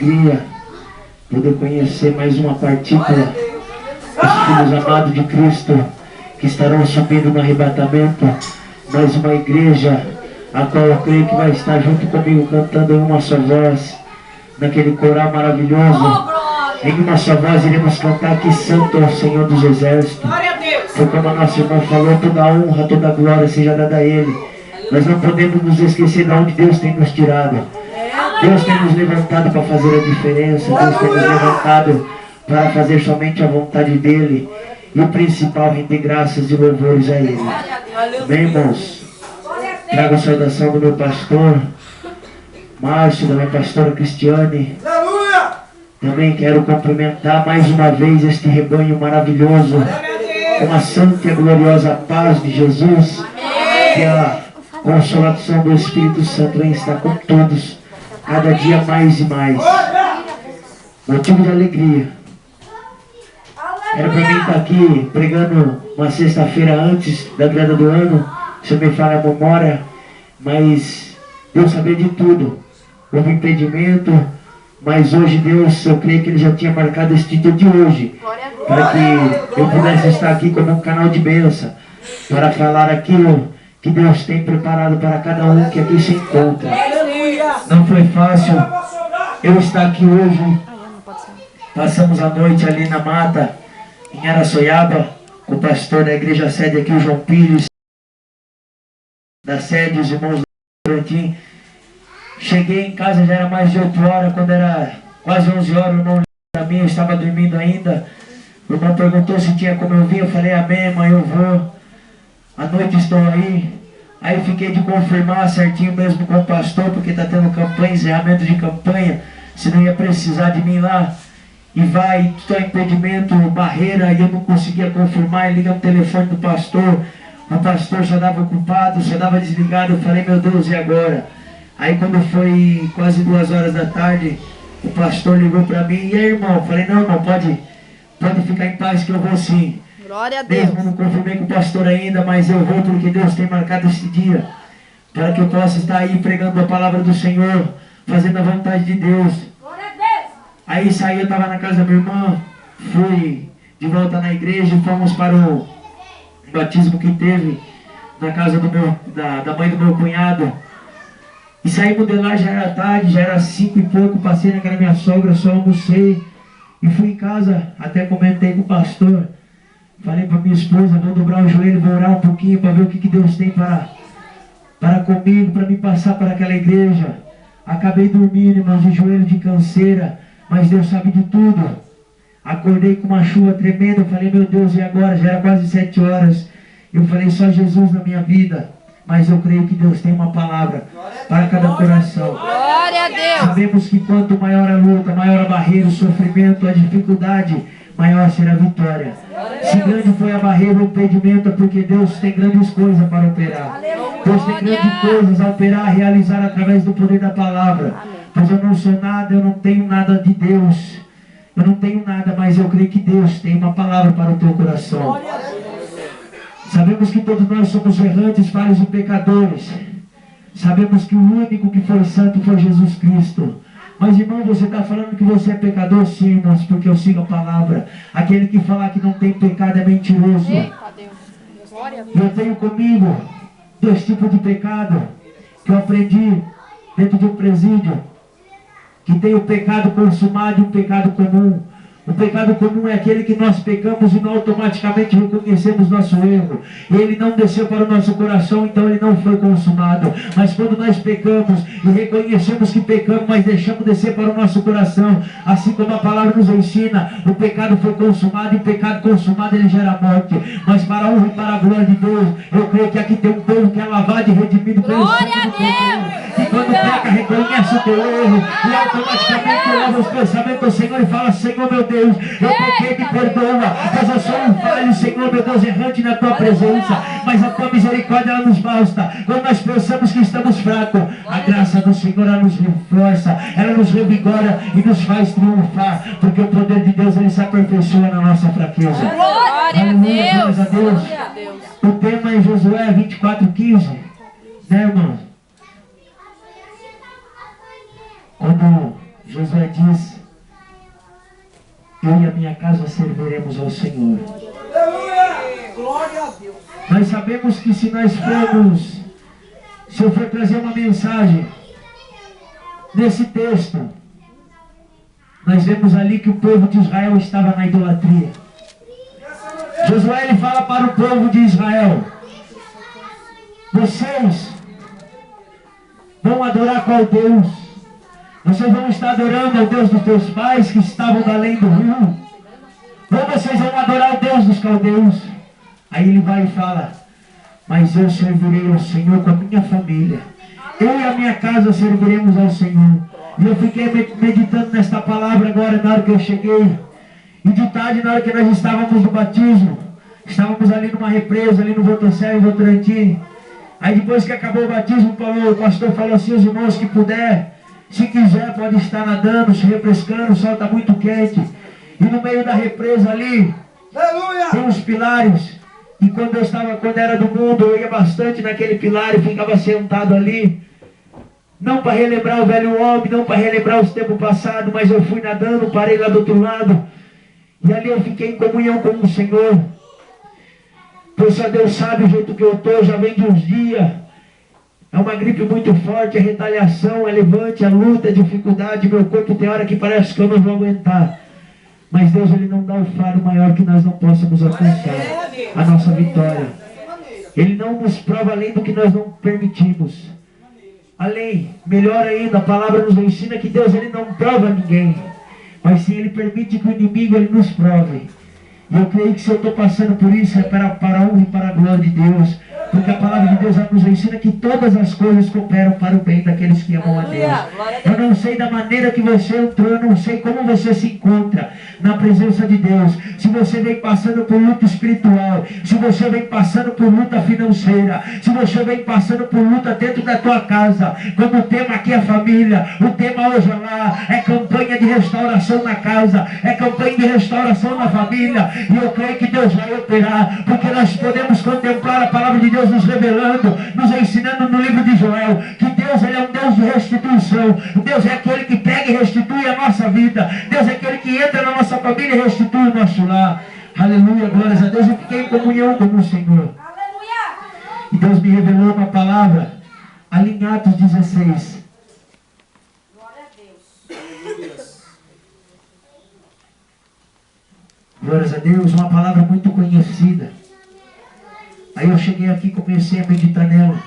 alegria poder conhecer mais uma partícula dos filhos amados de Cristo que estarão subindo no arrebatamento. Mais uma igreja a qual eu creio que vai estar junto comigo cantando em uma só voz, naquele coral maravilhoso. Em uma só voz iremos cantar que santo é o Senhor dos Exércitos. Foi como a nossa irmã falou, toda a honra, toda a glória seja dada a Ele. Nós não podemos nos esquecer de onde Deus tem nos tirado. Deus tem nos levantado para fazer a diferença. Deus tem nos levantado para fazer somente a vontade dEle. E o principal, render graças e louvores a Ele. Bem, irmãos, trago a saudação do meu pastor Márcio, da minha pastora Cristiane. Também quero cumprimentar mais uma vez este rebanho maravilhoso com a santa e gloriosa paz de Jesus. Que a consolação do Espírito Santo venha estar com todos, cada dia mais e mais. Motivo de alegria. Era para mim estar aqui pregando uma sexta-feira antes da virada do ano, se eu me falha a memória, mas Deus sabia de tudo. Houve impedimento, mas hoje Deus, eu creio que Ele já tinha marcado este dia de hoje, para que eu pudesse estar aqui como um canal de bênção, para falar aquilo que Deus tem preparado para cada um que aqui se encontra. Não foi fácil eu estar aqui hoje. Passamos a noite ali na mata, em Araçoiaba, com o pastor da igreja sede aqui, o João Pires, da sede, os irmãos do Brantim. Cheguei em casa, já era mais de 8 horas, quando era quase 11 horas, o irmão para mim, eu estava dormindo ainda. O irmão perguntou se tinha como eu vir, eu falei, amém, mãe, eu vou. À noite estou aí. Aí fiquei de confirmar certinho mesmo com o pastor, porque está tendo campanha, encerramento de campanha, se não ia precisar de mim lá. E vai, só impedimento, barreira, e eu não conseguia confirmar, e liga no telefone do pastor. O pastor só dava ocupado, só dava desligado. Eu falei, meu Deus, e agora? Aí quando foi quase 2 horas da tarde, o pastor ligou para mim, e aí, irmão? Eu falei, não, irmão, pode ficar em paz que eu vou sim. Glória a Deus. Mesmo não confirmei com o pastor ainda, mas eu vou porque Deus tem marcado esse dia, para que eu possa estar aí pregando a palavra do Senhor, fazendo a vontade de Deus. Glória a Deus. Aí saí, eu estava na casa da minha irmã, fui de volta na igreja e fomos para o batismo que teve na casa da mãe do meu cunhado. E saímos de lá, já era tarde, já era 5 e pouco, passei na casa da minha sogra, só almocei e fui em casa, até comentei com o pastor. Falei para minha esposa, vou dobrar o joelho, vou orar um pouquinho para ver o que Deus tem para comigo, para me passar para aquela igreja. Acabei dormindo, irmãos, de joelho de canseira, mas Deus sabe de tudo. Acordei com uma chuva tremenda, falei, meu Deus, e agora? Já era quase 7 horas. Eu falei, só Jesus na minha vida. Mas eu creio que Deus tem uma palavra para cada coração. Glória a Deus. Sabemos que quanto maior a luta, maior a barreira, o sofrimento, a dificuldade, maior será a vitória. Se grande foi a barreira, o impedimento, é porque Deus tem grandes coisas para operar. Deus tem grandes coisas a operar, a realizar através do poder da palavra. Pois eu não sou nada, eu não tenho nada de Deus. Eu não tenho nada, mas eu creio que Deus tem uma palavra para o teu coração. Sabemos que todos nós somos errantes, falhos e pecadores. Sabemos que o único que foi santo foi Jesus Cristo. Mas, irmão, você está falando que você é pecador? Sim, irmãos, porque eu sigo a palavra. Aquele que falar que não tem pecado é mentiroso. E eu tenho comigo 2 tipos de pecado que eu aprendi dentro de um presídio. Que tem o pecado consumado e o pecado comum. O pecado comum é aquele que nós pecamos e não automaticamente reconhecemos nosso erro. Ele não desceu para o nosso coração, então ele não foi consumado. Mas quando nós pecamos e reconhecemos que pecamos, mas deixamos descer para o nosso coração, assim como a palavra nos ensina, o pecado foi consumado e o pecado consumado ele gera morte. Mas para a honra e para a glória de Deus, eu creio que aqui tem um povo que é lavado e redimido pelo sangue do Cordeiro. E quando peca, reconhece o teu erro e automaticamente leva os pensamentos ao Senhor e fala, Senhor meu Deus, eu pequei, me perdoa, pois eu sou um falho, Senhor, meu Deus, errante na tua presença, mas a tua misericórdia, ela nos basta. Quando nós pensamos que estamos fracos, a graça do Senhor, ela nos reforça, ela nos revigora e nos faz triunfar, porque o poder de Deus, ele se aperfeiçoa na nossa fraqueza. Glória a Deus. A Deus. O tema é Josué 24:15, né, irmão? Quando Josué diz: eu e a minha casa serviremos ao Senhor. Glória a Deus. Nós sabemos que se nós formos, se eu for trazer uma mensagem nesse texto, nós vemos ali que o povo de Israel estava na idolatria. Josué ele fala para o povo de Israel: vocês vão adorar qual Deus? Vocês vão estar adorando ao Deus dos teus pais que estavam da além do rio? Ou vocês vão adorar o Deus dos caldeus? Aí ele vai e fala: mas eu servirei ao Senhor com a minha família. Eu e a minha casa serviremos ao Senhor. E eu fiquei meditando nesta palavra agora na hora que eu cheguei. E de tarde, na hora que nós estávamos no batismo, estávamos ali numa represa, ali no Votoncel, em Votorantim. Aí depois que acabou o batismo, o pastor falou assim: os irmãos que puder, se quiser, pode estar nadando, se refrescando, o sol está muito quente. E no meio da represa ali, tem uns pilares. E quando era do mundo, eu ia bastante naquele pilar e ficava sentado ali. Não para relembrar o velho homem, não para relembrar os tempos passados, mas eu fui nadando, parei lá do outro lado. E ali eu fiquei em comunhão com o Senhor. Pois só Deus sabe o jeito que eu estou, já vem de uns dias. É uma gripe muito forte, é retaliação, é levante, é luta, é dificuldade. Meu corpo tem hora que parece que eu não vou aguentar. Mas Deus ele não dá o faro maior que nós não possamos alcançar a nossa vitória. Ele não nos prova além do que nós não permitimos. Além, melhor ainda, a palavra nos ensina que Deus ele não prova ninguém. Mas sim, ele permite que o inimigo ele nos prove. E eu creio que se eu estou passando por isso é para a honra e para a glória de Deus. Porque a palavra de Deus nos ensina que todas as coisas cooperam para o bem daqueles que amam a Deus. Eu não sei da maneira que você entrou, eu não sei como você se encontra na presença de Deus. Se você vem passando por luta espiritual, se você vem passando por luta financeira, se você vem passando por luta dentro da tua casa, como o tema aqui é a família, o tema hoje lá é campanha de restauração na casa, é campanha de restauração na família. E eu creio que Deus vai operar, porque nós podemos contemplar a palavra de Deus nos revelando, nos ensinando no livro de Joel, que Deus ele é um Deus de restituição. Deus é aquele que pega e restitui a nossa vida. Deus é aquele que entra na nossa família e restitui o nosso lar. Aleluia, glórias a Deus. Eu fiquei em comunhão com o Senhor. E Deus me revelou uma palavra ali em Atos 16. Glória a Deus. Glórias a Deus, uma palavra muito conhecida. Aí eu cheguei aqui e comecei a meditar nela.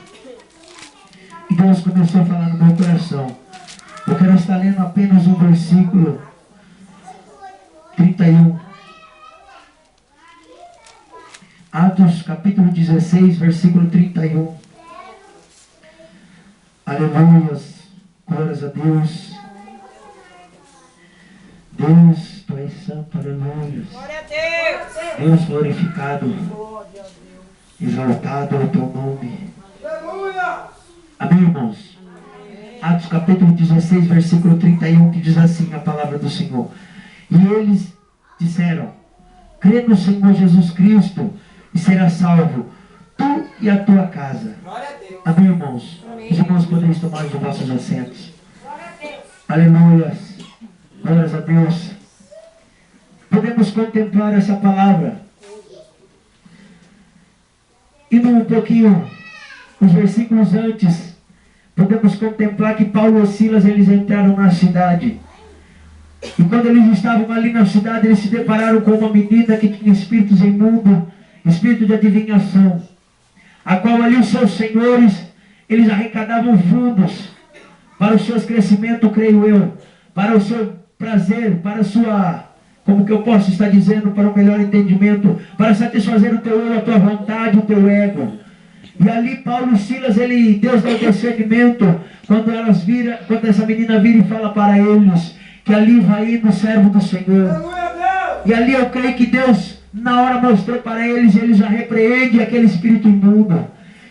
E Deus começou a falar no meu coração. Eu quero estar lendo apenas um versículo 31. Atos capítulo 16, versículo 31. Aleluia. Glórias a Deus. Deus, Tu és santo, aleluia. Glória a Deus. Deus glorificado. Exaltado é o teu nome. Amém, irmãos? Atos capítulo 16, versículo 31, que diz assim a palavra do Senhor. E eles disseram: crê no Senhor Jesus Cristo e será salvo, tu e a tua casa. Amém, irmãos? Os irmãos podeis tomar os vossos assentos. Aleluia. Glórias a Deus. Podemos contemplar essa palavra. Indo um pouquinho, os versículos antes, podemos contemplar que Paulo e Silas, eles entraram na cidade. E quando eles estavam ali na cidade, eles se depararam com uma menina que tinha espíritos imundos, espírito de adivinhação, a qual ali os seus senhores, eles arrecadavam fundos para os seus crescimentos, creio eu, para o seu prazer, para a sua... como que eu posso estar dizendo, para um melhor entendimento, para satisfazer o teu eu, a tua vontade, o teu ego. E ali Paulo e Silas, Deus dá o discernimento, quando essa menina vira e fala para eles, que ali vai ir no servo do Senhor. E ali eu creio que Deus, na hora mostrou para eles, ele já repreende aquele espírito imundo.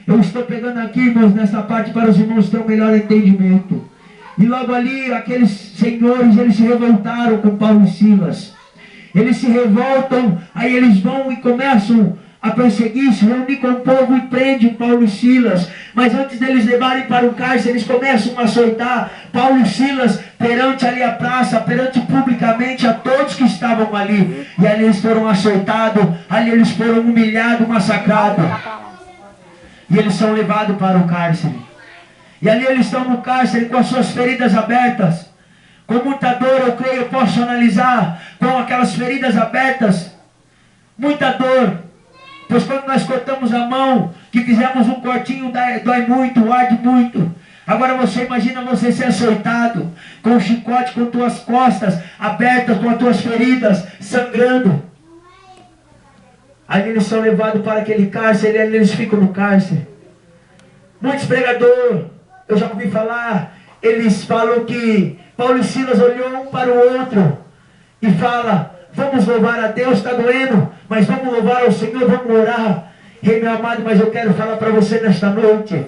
Eu estou pegando aqui, irmãos, nessa parte para os irmãos terem um melhor entendimento. E logo ali, aqueles senhores, eles se revoltaram com Paulo e Silas. Eles se revoltam, aí eles vão e começam a perseguir, se reunir com o povo e prendem Paulo e Silas. Mas antes deles levarem para o cárcere, eles começam a açoitar Paulo e Silas perante ali a praça, perante publicamente a todos que estavam ali. E ali eles foram açoitados, ali eles foram humilhados, massacrados. E eles são levados para o cárcere. E ali eles estão no cárcere com as suas feridas abertas. Com muita dor, eu creio, eu posso analisar com aquelas feridas abertas. Muita dor. Pois quando nós cortamos a mão, que fizemos um cortinho, dói muito, arde muito. Agora você imagina você ser açoitado, com um chicote, com tuas costas abertas, com as tuas feridas, sangrando. Aí eles são levados para aquele cárcere, ali eles ficam no cárcere. Muitos pregadores, eu já ouvi falar, eles falam que Paulo e Silas olhou um para o outro e fala: vamos louvar a Deus, está doendo, mas vamos louvar ao Senhor, vamos orar. Ei, meu amado, mas eu quero falar para você nesta noite,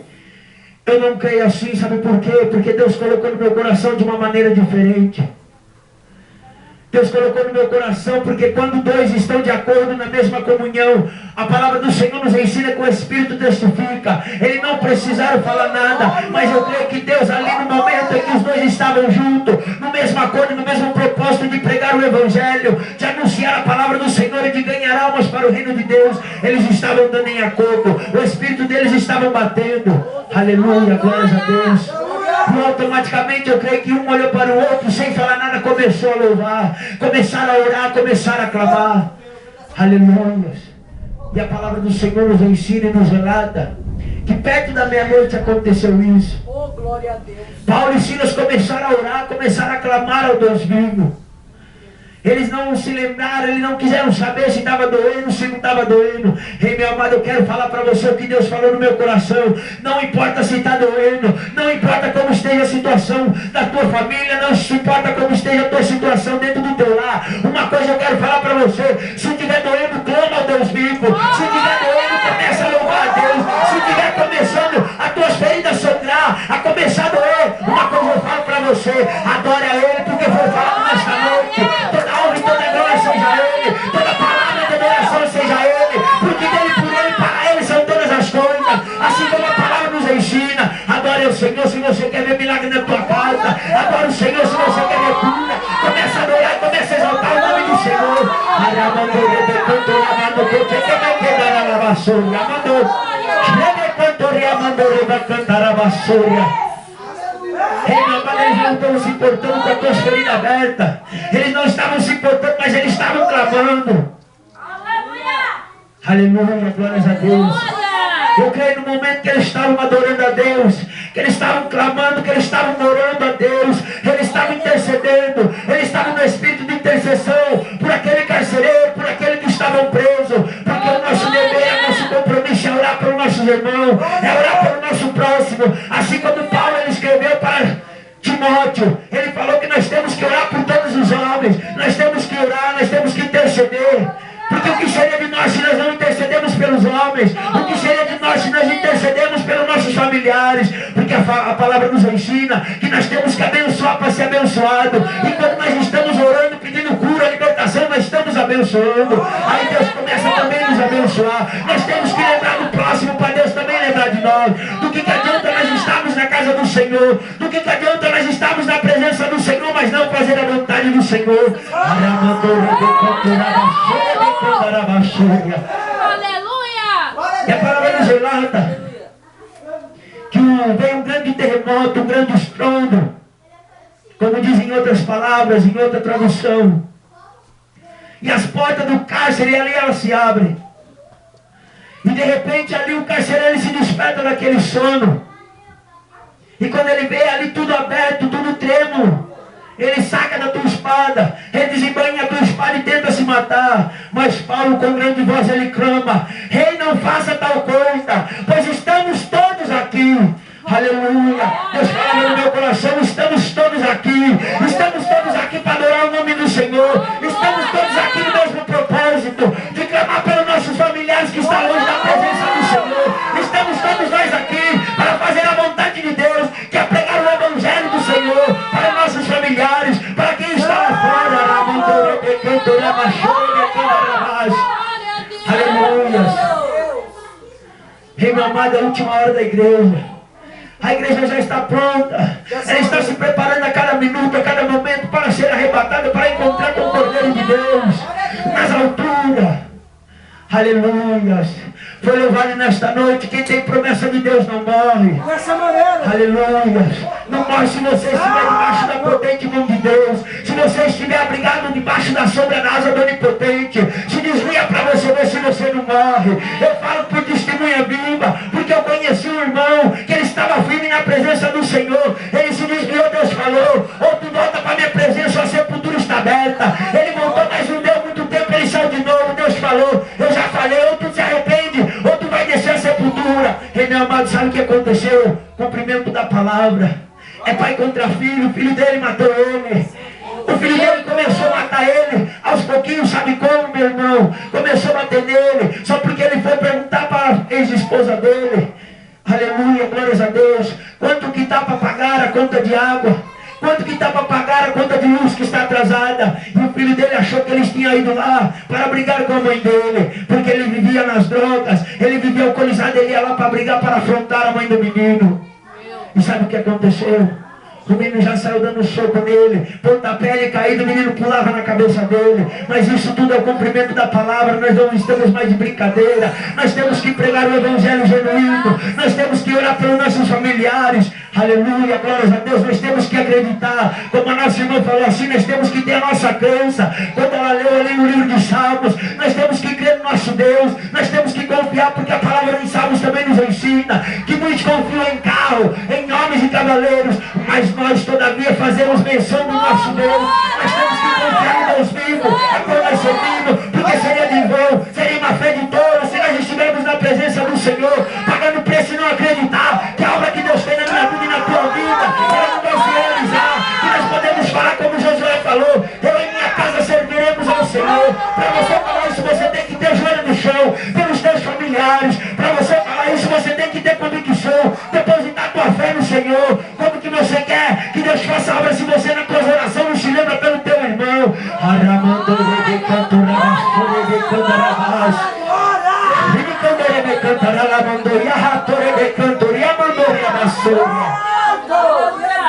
eu não creio assim, sabe por quê? Porque Deus colocou no meu coração de uma maneira diferente. Deus colocou no meu coração, porque quando dois estão de acordo na mesma comunhão, a palavra do Senhor nos ensina que o Espírito testifica. Eles não precisaram falar nada, mas eu creio que Deus ali no momento em que os dois estavam juntos, no mesmo acordo, no mesmo propósito de pregar o Evangelho, de anunciar a palavra do Senhor e de ganhar almas para o reino de Deus, eles estavam dando em acordo, o Espírito deles estava batendo. Aleluia, glórias a Deus. E automaticamente eu creio que um olhou para o outro, sem falar nada, começou a louvar, começaram a orar, começaram a clamar. Aleluia. E a palavra do Senhor nos ensina e nos relata que perto da meia-noite aconteceu isso. Oh, glória a Deus. Paulo e Silas começaram a orar, começaram a clamar ao Deus vivo. Eles não se lembraram, eles não quiseram saber se estava doendo, se não estava doendo. Ei, meu amado, eu quero falar para você o que Deus falou no meu coração. Não importa se está doendo, não importa como esteja a situação da tua família, não importa como esteja a tua situação dentro do teu lar. Uma coisa eu quero falar para você: se estiver doendo, clama ao Deus vivo. Se estiver doendo, começa a louvar a Deus. Se estiver começando a tuas feridas sangrar, a começar a doer, uma coisa eu falo para você: adore a Ele, porque foi falado nesta noite. Toda honra e toda glória seja Ele, toda palavra de adoração seja Ele, porque dele, por Ele, para Ele são todas as coisas. Assim como a palavra nos ensina, adore o Senhor se você quer ver milagre na tua casa, adore o Senhor se você quer ver cura. Começa a adorar, começa a exaltar o nome do Senhor. Ei, meu pai, eles não estão se importando com as tuas feridas abertas. Eles não estavam se importando, mas eles estavam clamando. Aleluia, glórias a Deus. Eu creio no momento que eles estavam adorando a Deus, que eles estavam clamando, que eles estavam orando a Deus, eles estavam intercedendo, eles estavam no espírito de intercessão por aquele carcereiro, por aquele que estavam preso, porque o nosso dever, o nosso compromisso é orar pelos nossos irmãos, é orar pelo nosso próximo. Assim como Paulo ele escreveu para Timóteo, ele falou que nós temos que orar por todos os homens, nós temos que orar, nós temos que interceder. Porque o que seria de nós se nós não intercedemos pelos homens? O que seria de nós se nós intercedemos pelos nossos familiares? Porque a palavra nos ensina que nós temos que abençoar para ser abençoado. E quando nós estamos orando, pedindo cura, libertação, nós estamos abençoando. Aí Deus começa também a nos abençoar. Nós temos que lembrar do próximo para Deus também lembrar de nós. Do que adianta nós estarmos na casa do Senhor? Do que adianta nós estarmos na presença do Senhor, mas não fazer a vontade do Senhor? Aleluia! E a palavra nos relata que veio um grande terremoto, um grande estrondo, como dizem em outras palavras, em outra tradução. E as portas do cárcere ali elas se abrem. E de repente ali o carcereiro se desperta daquele sono. E quando ele vê ali tudo aberto, tudo trêmulo, ele saca da tua espada, ele desembanha a tua espada e tenta se matar. Mas Paulo com grande voz ele clama: rei, não faça tal coisa, pois estamos todos aqui. Aleluia. Deus fala no meu coração: estamos todos aqui. Estamos todos aqui para adorar o nome do Senhor. Estamos todos aqui no mesmo propósito de clamar pelos nossos familiares que estão longe da presença do Senhor. Estamos todos nós aqui para fazer a vontade de Deus, que é pregar o Evangelho do Senhor para nossos familiares, para quem está lá fora. Aleluia. Rei, meu amado, é a última hora da igreja. A igreja já está pronta. Ela está se preparando a cada minuto, a cada momento para ser arrebatada, para encontrar com o Cordeiro de Deus nas alturas. Aleluia. Foi louvado nesta noite. Quem tem promessa de Deus não morre. Aleluia. Não morre se você estiver debaixo da potente mão de Deus. Se você estiver abrigado debaixo da sombra da asa do Onipotente. Se desvia para você ver se você não morre. Eu falo por testemunha viva, porque eu conheci um irmão que ele estava firme na presença do Senhor. Ele se desviou, Deus falou: ou tu volta para a minha presença, a sepultura está aberta. Ele voltou, mas não deu muito tempo, ele saiu de novo. Deus falou: eu já falei, ou tu se arrepende, ou tu vai descer a sepultura. E meu amado, sabe o que aconteceu? Cumprimento da palavra. É pai contra filho. O filho dele matou ele. O filho dele começou a matar ele. Aos pouquinhos, sabe como, meu irmão? Começou a bater nele. Só porque ele foi perguntar para a ex-esposa dele. Aleluia, glórias a Deus. Quanto que está para pagar a conta de água? Quanto que está para pagar a conta de luz que está atrasada? E o filho dele achou que eles tinham ido lá para brigar com a mãe dele, porque ele vivia nas drogas, ele vivia alcoolizado, ele ia lá para brigar, para afrontar a mãe do menino. E sabe o que aconteceu? O menino já saiu dando soco nele, pontapé, ele caído, o menino pulava na cabeça dele. Mas isso tudo é o cumprimento da palavra. Nós não estamos mais de brincadeira. Nós temos que pregar o evangelho genuíno. Nós temos que orar pelos nossos familiares. Aleluia, glórias a Deus. Nós temos que acreditar, como a nossa irmã falou assim, nós temos que ter a nossa crença. Quando ela leu ali no livro de Salmos, nós temos que crer no nosso Deus. Nós temos que confiar, porque a palavra em Salmos também nos ensina que muitos confiam em carro, em homens e cavaleiros, mas nós todavia fazemos menção do nosso Deus. Nós temos que confiar no Deus vivo, a qual nós servimos, porque seria de vão, seria uma fé de touro se nós estivermos na presença do Senhor, pagando preço e não acreditar que a obra que Deus fez na minha vida e na tua vida, ela não vai se realizar. E nós podemos falar como Josué falou: eu e minha casa serviremos ao Senhor. Para você falar isso, você tem que ter o joelho no chão, pelos teus familiares. Para você falar isso, você tem que ter convicção, depositar tua fé no Senhor. Como que você quer que Deus faça a obra se você na tua oração não se lembra pelo teu irmão?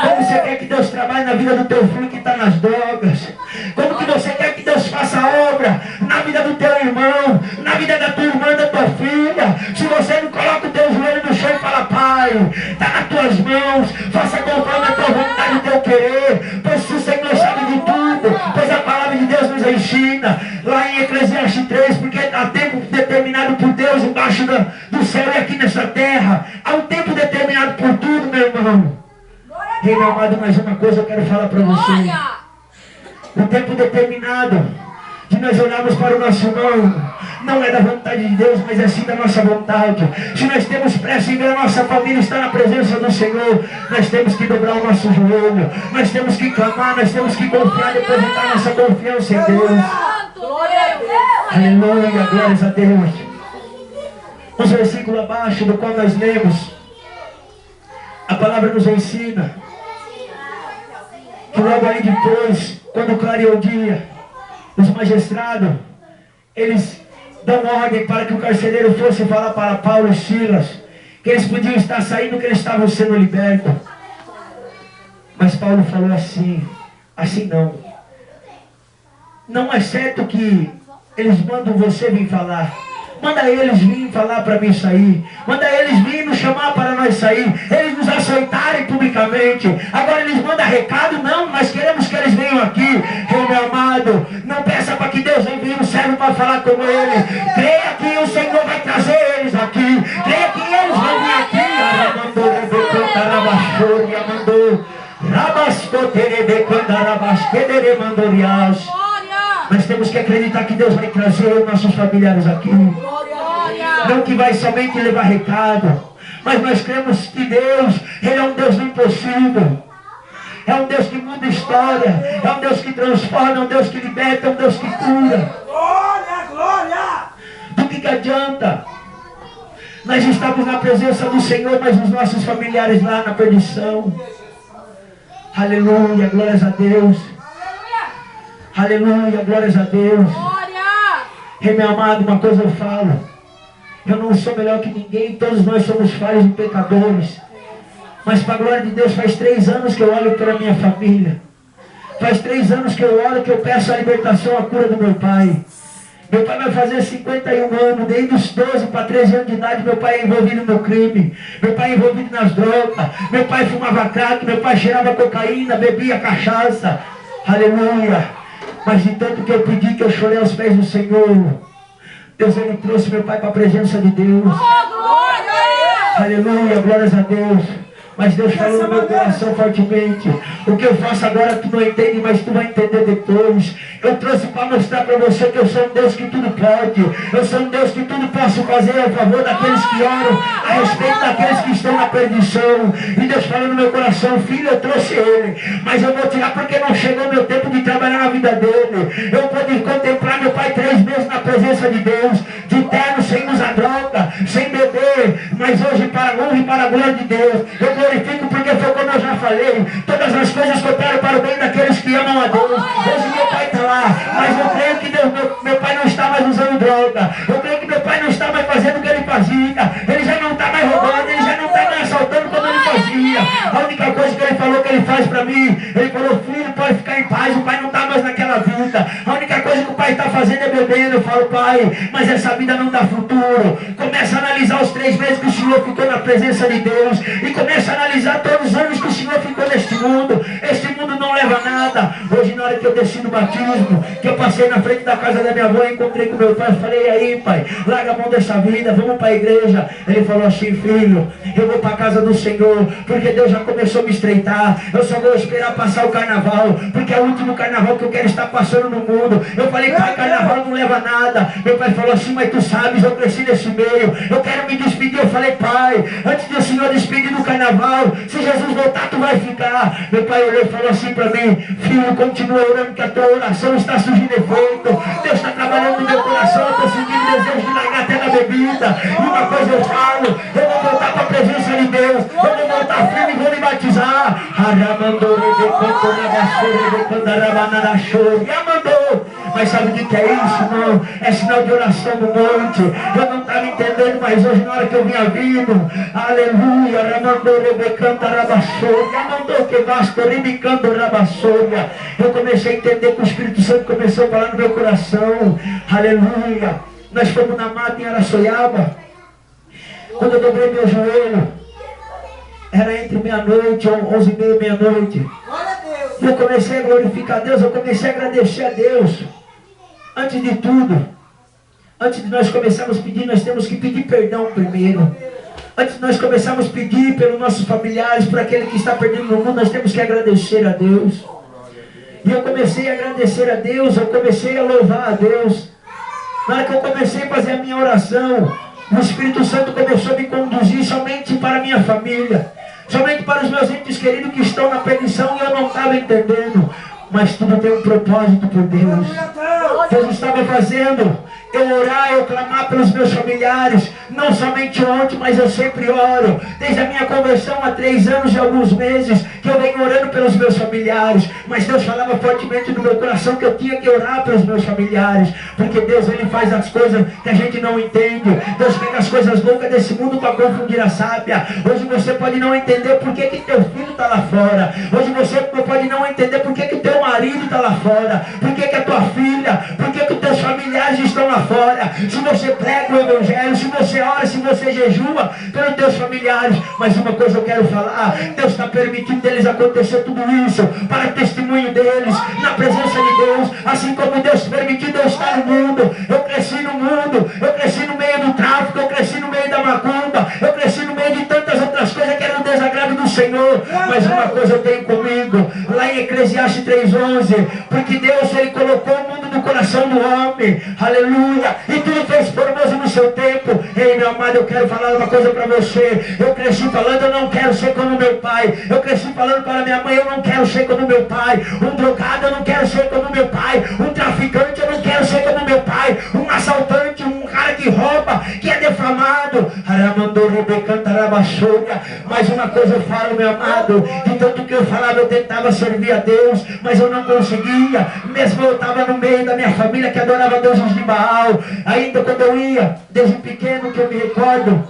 Como você quer que Deus trabalhe na vida do teu filho que está nas drogas? Como que você quer que Deus faça a obra na vida do teu irmão, na vida da tua irmã, da tua filha? Se você não coloca o teu joelho no chão e fala: Pai, está nas tuas mãos, faça conforme a tua vontade, o teu querer, pois o Senhor sabe de tudo, pois a palavra de Deus nos ensina lá em Eclesiastes 3, porque há tempo determinado por Deus embaixo do céu e aqui nessa terra. Há um tempo determinado por tudo, meu irmão. Ei, meu amado, mais uma coisa eu quero falar para você. O tempo determinado de nós olharmos para o nosso irmão não é da vontade de Deus, mas é sim da nossa vontade. Se nós temos pressa em ver a nossa família estar na presença do Senhor, nós temos que dobrar o nosso joelho, nós temos que clamar, nós temos que confiar, depositar nossa confiança em Deus. Aleluia, glórias a Deus. Os versículos abaixo do qual nós lemos, a palavra nos ensina que logo ali depois, quando clareou o dia, os magistrados, eles dão ordem para que o carcereiro fosse falar para Paulo e Silas que eles podiam estar saindo, que eles estavam sendo libertos. Mas Paulo falou assim não. Não é certo que eles mandam você vir falar. Manda eles vir falar para mim sair. Manda eles vir nos chamar para nós sair. Eles nos açoitarem publicamente. Agora eles mandam recado. Não, nós queremos que eles venham aqui. Meu amado, não peça para que Deus envie um servo para falar com ele. Creia que o Senhor vai trazer eles aqui. Creia que eles vão vir aqui. Nós temos que acreditar que Deus vai trazer os nossos familiares aqui. Não que vai somente levar recado, mas nós cremos que Deus, Ele é um Deus do impossível. É um Deus que muda história. É um Deus que transforma, é um Deus que liberta, é um Deus que cura. Glória, glória! Do que adianta nós estamos na presença do Senhor, mas os nossos familiares lá na perdição? Aleluia, glórias a Deus. Aleluia, glórias a Deus. Ei, meu amado, uma coisa eu falo: eu não sou melhor que ninguém, todos nós somos falhos e pecadores. Mas para a glória de Deus, faz 3 anos que eu olho pela minha família. Faz 3 anos que eu oro, que eu peço a libertação, a cura do meu pai. Meu pai vai fazer 51 anos, desde os 12 para 13 anos de idade, meu pai é envolvido no crime. Meu pai é envolvido nas drogas. Meu pai fumava crack, meu pai cheirava cocaína, bebia cachaça. Aleluia. Mas de tanto que eu pedi, que eu chorei aos pés do Senhor, Deus, ele trouxe meu pai para a presença de Deus. Aleluia, glórias a Deus. Mas Deus falou no meu coração fortemente. O que eu faço agora tu não entende, mas tu vai entender depois. Eu trouxe para mostrar para você que eu sou um Deus que tudo pode. Eu sou um Deus que tudo posso fazer a favor daqueles que oram, a respeito daqueles que estão na perdição. E Deus falou no meu coração, filho, eu trouxe ele, mas eu vou tirar porque não chegou o meu tempo de trabalhar na vida dele. Eu pude contemplar meu pai 3 meses na presença de Deus, de terno, sem usar droga, sem beber. Mas hoje, para a honra e para a glória de Deus, eu glorifico porque foi como eu já falei. Todas as coisas cooperam para o bem daqueles que amam a Deus. Hoje meu pai está lá, mas eu creio que Deus, meu pai não está mais usando droga. Eu creio que meu pai não está mais fazendo o que ele fazia. Ele já não está mais roubando, ele já não está mais assaltando como ele fazia. A única coisa que ele falou que ele faz para mim, ele falou, filho, pode ficar em paz, o pai não está mais naquela vida. A única coisa que o pai está fazendo é bebendo. Eu falo, pai, mas essa vida não dá futuro. Começa a analisar os 3 meses que o Senhor ficou na presença de Deus e começa a analisar todos os anos que o Senhor ficou neste mundo. Este mundo não leva a nada. Hoje, na hora que eu desci no batismo, que eu passei na frente da casa da minha avó, encontrei com meu pai, eu falei, aí pai, larga a mão dessa vida, vamos para a igreja. Ele falou assim, filho, eu vou para a casa do Senhor, porque Deus já começou a me estreitar. Eu só vou esperar passar o carnaval, porque é o último carnaval que eu quero estar passando no mundo. Eu falei, pai, carnaval não leva a nada. Meu pai falou assim, mas tu sabes, eu cresci nesse meio, eu quero me despedir. Eu falei, pai, antes de o Senhor despedir do carnaval, se Jesus voltar, tu vai ficar. Meu pai olhou e falou assim para mim, filho, continua orando que a tua oração está surgindo efeito. Deus está trabalhando no meu coração, eu estou sentindo desejo de largar até na bebida. E uma coisa eu falo, eu vou voltar para a presença de Deus, eu vou voltar firme e vou me batizar. Mas sabe o que é isso? Não, é sinal de oração no monte. Eu não estava entendendo, mas hoje na hora que eu vinha vindo, aleluia, eu comecei a entender que o Espírito Santo começou a falar no meu coração. Aleluia. Nós fomos na mata em Araçoiaba. Quando eu dobrei meu joelho, era entre meia-noite, 11h30, meia-noite. Eu comecei a glorificar a Deus, eu comecei a agradecer a Deus. Antes de tudo, antes de nós começarmos a pedir, nós temos que pedir perdão primeiro. Antes de nós começarmos a pedir pelos nossos familiares, por aquele que está perdido no mundo, nós temos que agradecer a Deus. E eu comecei a agradecer a Deus, eu comecei a louvar a Deus. Na hora que eu comecei a fazer a minha oração, o Espírito Santo começou a me conduzir somente para a minha família, somente para os meus entes queridos que estão na perdição, e eu não estava entendendo. Mas tudo tem um propósito por Deus. Deus estava fazendo eu orar, eu clamar pelos meus familiares, não somente ontem, mas eu sempre oro, desde a minha conversão há 3 anos e alguns meses, que eu venho orando pelos meus familiares. Mas Deus falava fortemente no meu coração que eu tinha que orar pelos meus familiares, porque Deus, Ele faz as coisas que a gente não entende. Deus pega as coisas loucas desse mundo para confundir a sábia. Hoje você pode não entender por que teu filho está lá fora. Hoje você pode não entender por que o teu marido está lá fora, por que a tua filha, por que os teus familiares estão lá fora. Se você prega o Evangelho, se você ora, se você jejua pelos teus familiares. Mas uma coisa eu quero falar, Deus está permitindo deles acontecer tudo isso para testemunho deles na presença de Deus. Assim como Deus permitiu eu estar no mundo, eu cresci no mundo, eu cresci no meio do tráfico, eu cresci no meio da macumba, eu cresci no meio de tantas outras coisas que eram desagrado do Senhor. Mas uma coisa eu tenho comigo, lá em Eclesiastes 3:11, porque Deus, Ele colocou o mundo no coração do homem, aleluia, e tudo fez formoso no seu tempo. Ei, meu amado, eu quero falar uma coisa para você. Eu cresci falando, eu não quero ser como meu pai. Eu cresci falando para minha mãe, eu não quero ser como meu pai. Um drogado, eu não quero ser como meu pai. Um traficante, eu não quero ser como meu pai. Um assaltante, um cara que rouba, que é defamado. Mas uma coisa eu falo, meu amado, de tanto que eu falava, eu tentava servir a Deus, mas eu não conseguia. Mesmo eu estava no meio da minha família que adorava deuses de Baal. Ainda quando eu ia, desde pequeno que eu me recordo,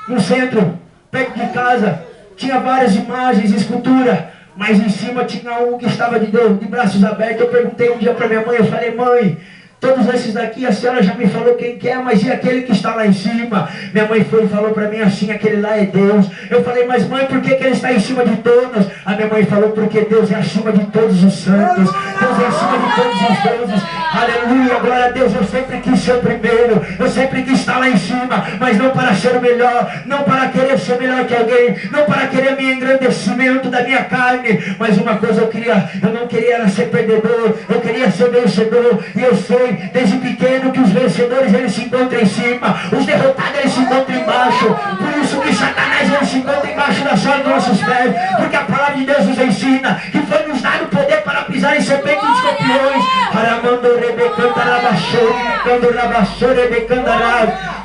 no centro, perto de casa, tinha várias imagens, escultura, mas em cima tinha um que estava de braços abertos. Eu perguntei um dia para minha mãe, eu falei, mãe, todos esses daqui, a senhora já me falou quem que é, mas e aquele que está lá em cima? Minha mãe foi e falou para mim assim, aquele lá é Deus. Eu falei, mas mãe, por que ele está em cima de todos? A minha mãe falou, porque Deus é acima de todos os santos, Deus é acima de todos os deuses. Aleluia, glória a Deus. Eu sempre quis ser o primeiro, eu sempre quis estar lá em cima, mas não para ser o melhor, não para querer ser melhor que alguém, não para querer me engrandecimento da minha carne, mas uma coisa eu não queria era ser perdedor, eu queria ser vencedor. E eu sei desde pequeno que os vencedores eles se encontram em cima, os derrotados eles se encontram embaixo. Por isso que Satanás ele se encontra embaixo da sola dos nossos pés, porque a palavra de Deus nos ensina que foi nos dado poder para pisar em serpentes e escorpiões.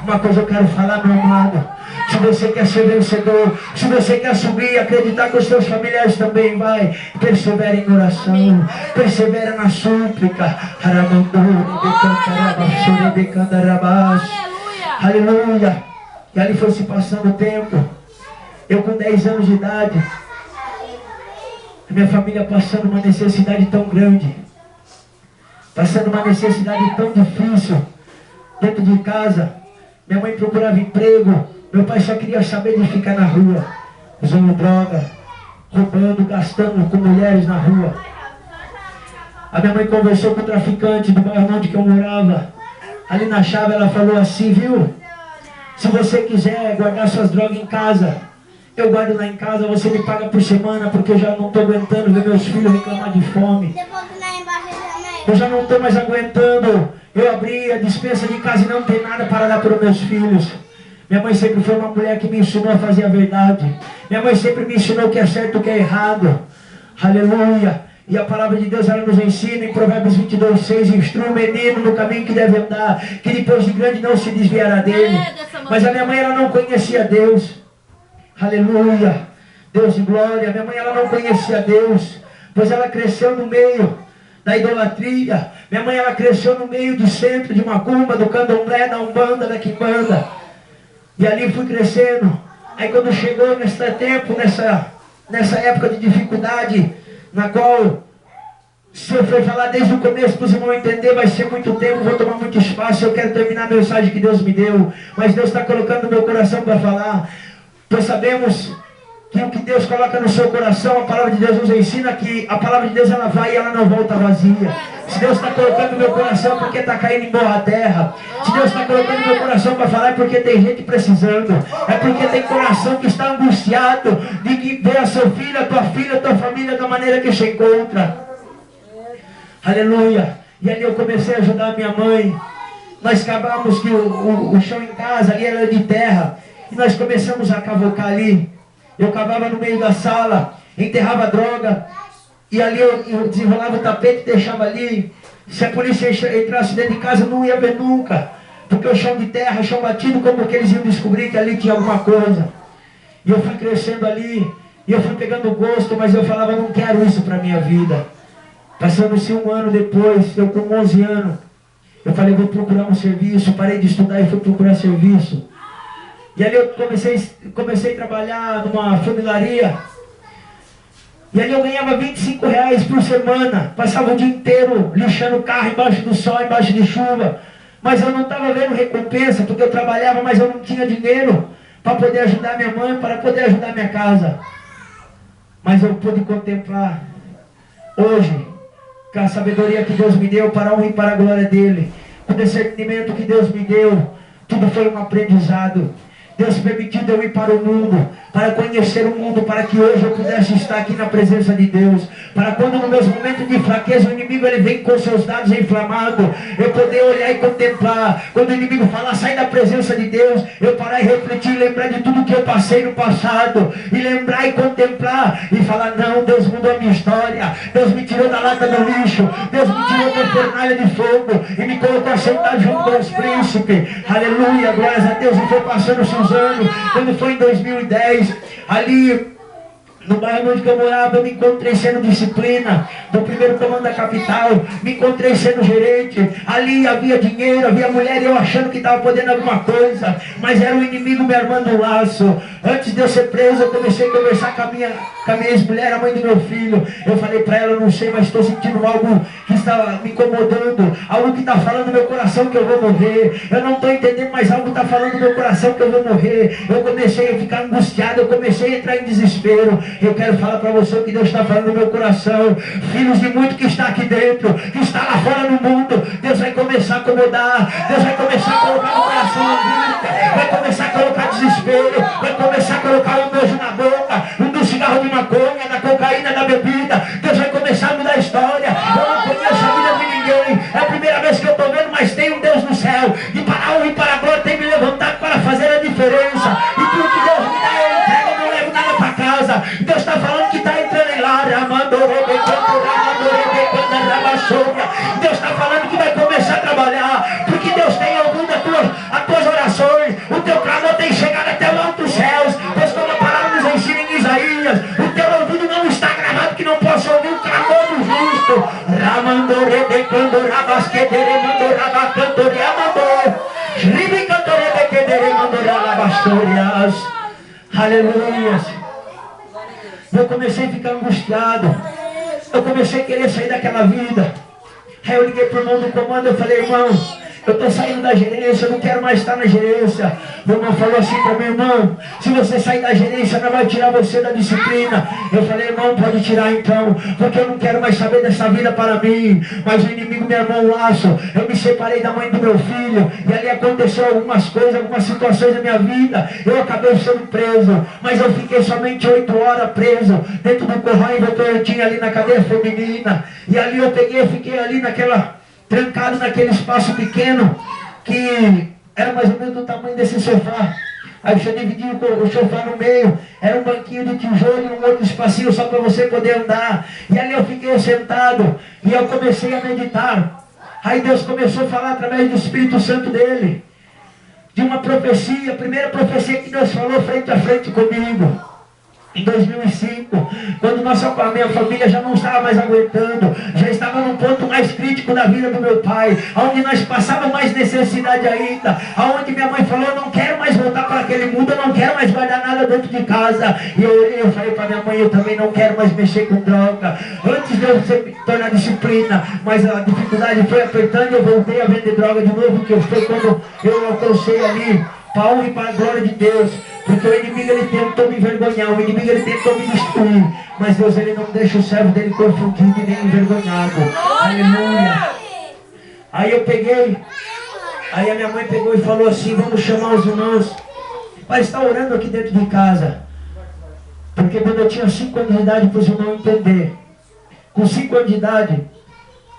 Uma coisa eu quero falar, meu amado, se você quer ser vencedor, se você quer subir e acreditar que os seus familiares também vai, persevera em oração, persevera na súplica. Aleluia. E ali foi se passando o tempo. Eu com 10 anos de idade, a minha família passando uma necessidade tão grande, passando uma necessidade tão difícil dentro de casa. Minha mãe procurava emprego, meu pai só queria saber de ficar na rua, usando droga, roubando, gastando com mulheres na rua. A minha mãe conversou com o traficante do bairro onde que eu morava. Ali na chave ela falou assim, viu? Se você quiser guardar suas drogas em casa, eu guardo lá em casa, você me paga por semana, porque eu já não estou aguentando ver meus filhos reclamar de fome. Eu já não estou mais aguentando eu abrir a despensa de casa e não ter nada para dar para os meus filhos. Minha mãe sempre foi uma mulher que me ensinou a fazer a verdade. Minha mãe sempre me ensinou o que é certo e o que é errado. Aleluia. E a palavra de Deus ela nos ensina em Provérbios 22:6, instrui o menino no caminho que deve andar, que depois de grande não se desviará dele. Mas a minha mãe ela não conhecia Deus. Aleluia. Deus de glória. Minha mãe ela não conhecia Deus, pois ela cresceu no meio da idolatria. Minha mãe ela cresceu no meio do centro de macumba, do candomblé, da umbanda, da quimbanda. E ali fui crescendo. Aí quando chegou nesse tempo, nessa época de dificuldade, na qual, se eu for falar desde o começo para os irmãos entender, vai ser muito tempo, vou tomar muito espaço. Eu quero terminar a mensagem que Deus me deu, mas Deus está colocando no meu coração para falar. Pois sabemos que o que Deus coloca no seu coração, a palavra de Deus nos ensina que a palavra de Deus ela vai e ela não volta vazia. Se Deus está colocando no meu coração porque está caindo em boa terra, se Deus está colocando no meu coração para falar é porque tem gente precisando, é porque tem coração que está angustiado de que vê a seu filho, a tua filha, a tua família da maneira que se encontra. Aleluia. E ali eu comecei a ajudar a minha mãe. Nós cavamos que o chão em casa ali era de terra, e nós começamos a cavocar ali. Eu cavava no meio da sala, enterrava droga, e ali eu desenrolava o tapete e deixava ali. Se a polícia entrasse dentro de casa, eu não ia ver nunca, porque o chão de terra, chão batido, como que eles iam descobrir que ali tinha alguma coisa? E eu fui crescendo ali, e eu fui pegando gosto, mas eu falava, não quero isso para a minha vida. Passando-se um ano depois, eu com 11 anos, eu falei, vou procurar um serviço, parei de estudar e fui procurar serviço. E ali eu comecei a trabalhar numa funilaria. E ali eu ganhava R$25 por semana. Passava o dia inteiro lixando o carro embaixo do sol, embaixo de chuva. Mas eu não estava vendo recompensa, porque eu trabalhava, mas eu não tinha dinheiro para poder ajudar minha mãe, para poder ajudar minha casa. Mas eu pude contemplar hoje, com a sabedoria que Deus me deu, para a honra e para a glória dEle, com o discernimento que Deus me deu, tudo foi um aprendizado. Deus permitiu eu ir para o mundo, para conhecer o mundo, para que hoje eu pudesse estar aqui na presença de Deus, para quando nos meus momentos de fraqueza o inimigo ele vem com seus dados inflamados, eu poder olhar e contemplar. Quando o inimigo fala, sai da presença de Deus, eu parar e refletir, lembrar de tudo que eu passei no passado, e lembrar e contemplar, e falar, não, Deus mudou a minha história, Deus me tirou da lata do lixo, Deus me tirou da fornalha de fogo, e me colocou a sentar junto com os príncipes. Aleluia, glórias a Deus. E foi passando os anos, quando foi em 2010, ali no bairro onde eu morava, eu me encontrei sendo disciplina do primeiro comando da capital, me encontrei sendo gerente. Ali havia dinheiro, havia mulher, e eu achando que estava podendo alguma coisa, mas era o inimigo me armando um laço. Antes de eu ser preso, eu comecei a conversar com a minha ex-mulher, a mãe do meu filho. Eu falei para ela, não sei, mas estou sentindo algo que está me incomodando, algo que está falando no meu coração que eu vou morrer. Eu não estou entendendo, mas algo está falando no meu coração que eu vou morrer. Eu comecei a ficar angustiado, eu comecei a entrar em desespero. Eu quero falar para você o que Deus está falando no meu coração. Filhos de muito que está aqui dentro, que está lá fora no mundo, Deus vai começar a acomodar, Deus vai começar a colocar no coração angústia, vai começar a colocar desespero, vai começar a colocar um nojo na boca, do cigarro de maconha, da cocaína, da bebida. Deus vai começar a mudar a história. Eu não conheço a vida de ninguém, é a primeira vez que eu estou vendo, mas tem um Deus no céu, e para a honra e para a glória tem me levantado para fazer a diferença. E tudo que Deus me dá eu entrego, eu não levo nada para casa. Deus está falando que está entrando em lá, Deus está falando que vai começar a trabalhar, porque Deus tem ouvido as tuas orações, o teu clamor tem chegado até os altos céus. Deus, como a palavra nos ensina em Isaías, o teu ouvido não está gravado que não possa ouvir o clamor do justo. Aleluia. Eu comecei a ficar angustiado, eu comecei a querer sair daquela vida. Aí eu liguei para o irmão do comando, eu falei, irmão, eu estou saindo da gerência, eu não quero mais estar na gerência. O irmão falou assim para mim, irmão, se você sair da gerência, não vai tirar você da disciplina. Eu falei, irmão, pode tirar então, porque eu não quero mais saber dessa vida para mim. Mas o inimigo me armou um laço, eu me separei da mãe do meu filho, e ali aconteceu algumas coisas, algumas situações na minha vida. Eu acabei sendo preso, mas eu fiquei somente 8 horas preso, dentro do correio que eu tinha ali na cadeia feminina. E ali eu peguei, fiquei ali trancado naquele espaço pequeno, que era mais ou menos do tamanho desse sofá. Aí eu dividi o sofá no meio, era um banquinho de tijolo e um outro espacinho só para você poder andar. E ali eu fiquei sentado, e eu comecei a meditar. Aí Deus começou a falar através do Espírito Santo dele, de uma profecia, a primeira profecia que Deus falou frente a frente comigo. Em 2005, quando a minha família já não estava mais aguentando, já estava num ponto mais crítico da vida do meu pai, onde nós passávamos mais necessidade ainda, onde minha mãe falou, não quero mais voltar para aquele mundo, eu não quero mais guardar nada dentro de casa. E eu falei para minha mãe, eu também não quero mais mexer com droga. Antes de eu me tornar disciplina, mas a dificuldade foi apertando e eu voltei a vender droga de novo, que foi quando eu alcancei ali, para a honra e para a glória de Deus. Porque o inimigo ele tentou me envergonhar, o inimigo ele tentou me destruir, mas Deus ele não deixa o servo dele confundido e nem envergonhado. Aleluia. Aí eu peguei, aí a minha mãe pegou e falou assim, vamos chamar os irmãos para estar orando aqui dentro de casa. Porque quando eu tinha 5 anos de idade, para os irmãos entender, com 5 anos de idade,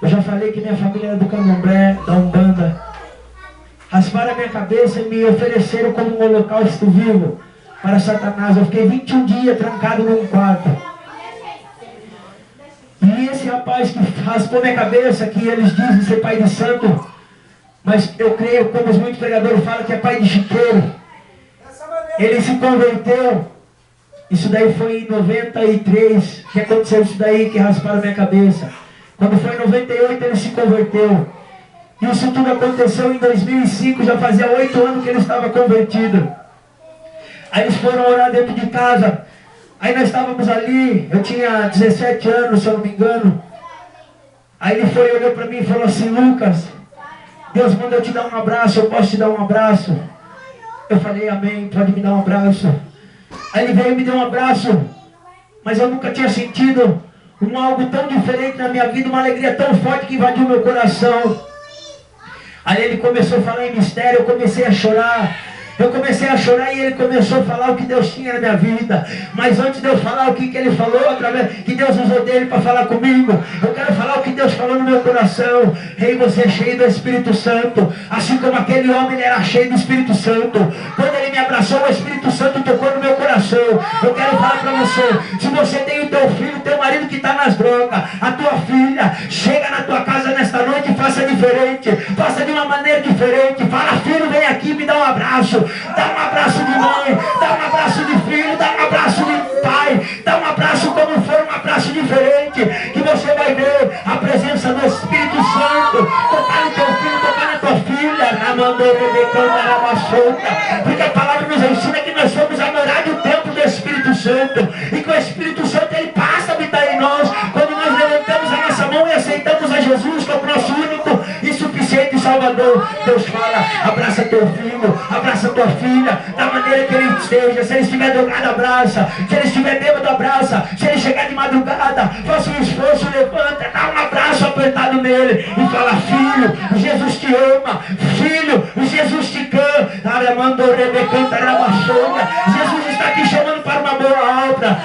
eu já falei que minha família era do Candomblé, da Umbanda. Rasparam a minha cabeça e me ofereceram como um holocausto vivo para Satanás. Eu fiquei 21 dias trancado num quarto. E esse rapaz que raspou minha cabeça, que eles dizem ser pai de santo, mas eu creio, como os muitos pregadores falam, que é pai de chiqueiro, ele se converteu. Isso daí foi em 93 que aconteceu isso daí, que rasparam minha cabeça. Quando foi em 98 ele se converteu. Isso tudo aconteceu em 2005, já fazia 8 anos que ele estava convertido. Aí eles foram orar dentro de casa. Aí nós estávamos ali, eu tinha 17 anos, se eu não me engano. Aí ele foi, olhou para mim e falou assim, Lucas, Deus manda eu te dar um abraço, eu posso te dar um abraço? Eu falei, amém, pode me dar um abraço. Aí ele veio e me deu um abraço, mas eu nunca tinha sentido algo tão diferente na minha vida, uma alegria tão forte que invadiu meu coração. Aí ele começou a falar em mistério, eu comecei a chorar. Eu comecei a chorar e ele começou a falar o que Deus tinha na minha vida. Mas antes de eu falar o que ele falou, através que Deus usou dele para falar comigo, eu quero falar o que Deus falou no meu coração. Rei, você é cheio do Espírito Santo, assim como aquele homem ele era cheio do Espírito Santo. Quando ele me abraçou, o Espírito Santo tocou no meu coração. Eu quero falar para você, se você tem o teu filho, teu marido que está nas drogas, a tua filha, chega na tua casa nesta noite e faça diferente, faça de uma maneira diferente. Fala, filho, vem aqui, me dá um abraço. Dá um abraço de mãe, dá um abraço de filho, dá um abraço de pai, dá um abraço como for, um abraço diferente, que você vai ver a presença do Espírito Santo tocar no teu filho, tocar na tua filha, porque a palavra nos ensina que nós somos a morada Santo. E que o Espírito Santo ele passa a habitar em nós. Quando nós levantamos a nossa mão e aceitamos a Jesus como nosso único e suficiente Salvador, Deus fala, abraça teu filho, abraça tua filha, da maneira que ele esteja. Se ele estiver drogado, abraça. Se ele estiver bêbado, abraça. Se ele chegar de madrugada, faça um esforço, levanta, dá um abraço apertado nele e fala: filho, Jesus te ama. Filho, Jesus te canta. Jesus está te chamando para uma boa obra.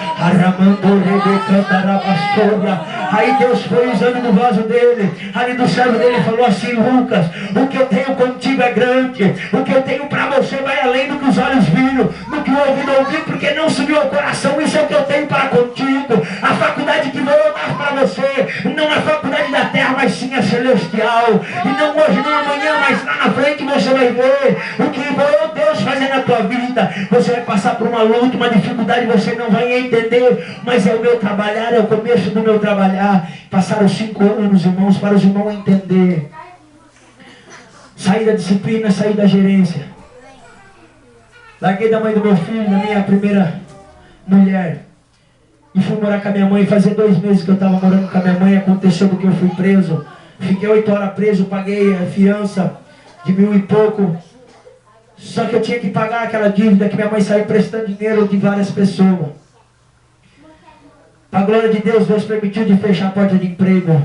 Aí Deus foi usando no vaso dele, ali do servo dele, falou assim: Lucas, o que eu tenho contigo é grande, o que eu tenho para você vai além do que os olhos viram, do que o ouvido ouviu, porque não subiu ao coração. Isso é o que eu tenho para contigo. A faculdade que vou dar para você não é a faculdade da terra, mas sim a celestial. E não hoje, não amanhã, mas lá na frente você vai ver o que Deus fazer na tua vida. Você vai passar por uma luta, uma dificuldade, você não vai entender, mas é o meu trabalhar, é o começo do meu trabalhar. Passaram 5 anos, irmãos, para os irmãos entender. Saí da disciplina, saí da gerência. Larguei da mãe do meu filho, da minha primeira mulher, e fui morar com a minha mãe. Fazia 2 meses que eu estava morando com a minha mãe. Aconteceu que eu fui preso. Fiquei 8 horas preso, paguei a fiança de 1.000 e pouco. Só que eu tinha que pagar aquela dívida que minha mãe saiu prestando dinheiro de várias pessoas. Para a glória de Deus, Deus permitiu de fechar a porta de emprego.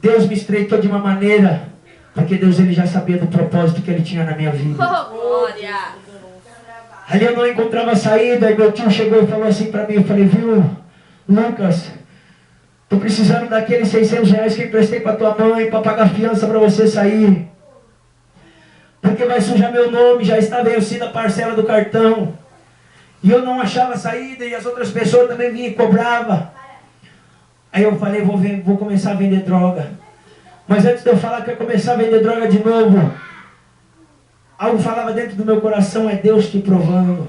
Deus me estreitou de uma maneira, porque Deus ele já sabia do propósito que ele tinha na minha vida. Glória! Ali eu não encontrava saída, e meu tio chegou e falou assim para mim, eu falei: viu, Lucas, estou precisando daqueles 600 reais que eu emprestei para tua mãe, para pagar fiança para você sair. Porque vai sujar meu nome, já está vencida a parcela do cartão. E eu não achava saída, e as outras pessoas também vinham e cobravam. Aí eu falei: vou começar a vender droga. Mas antes de eu falar que eu ia começar a vender droga de novo, algo falava dentro do meu coração: é Deus te provando.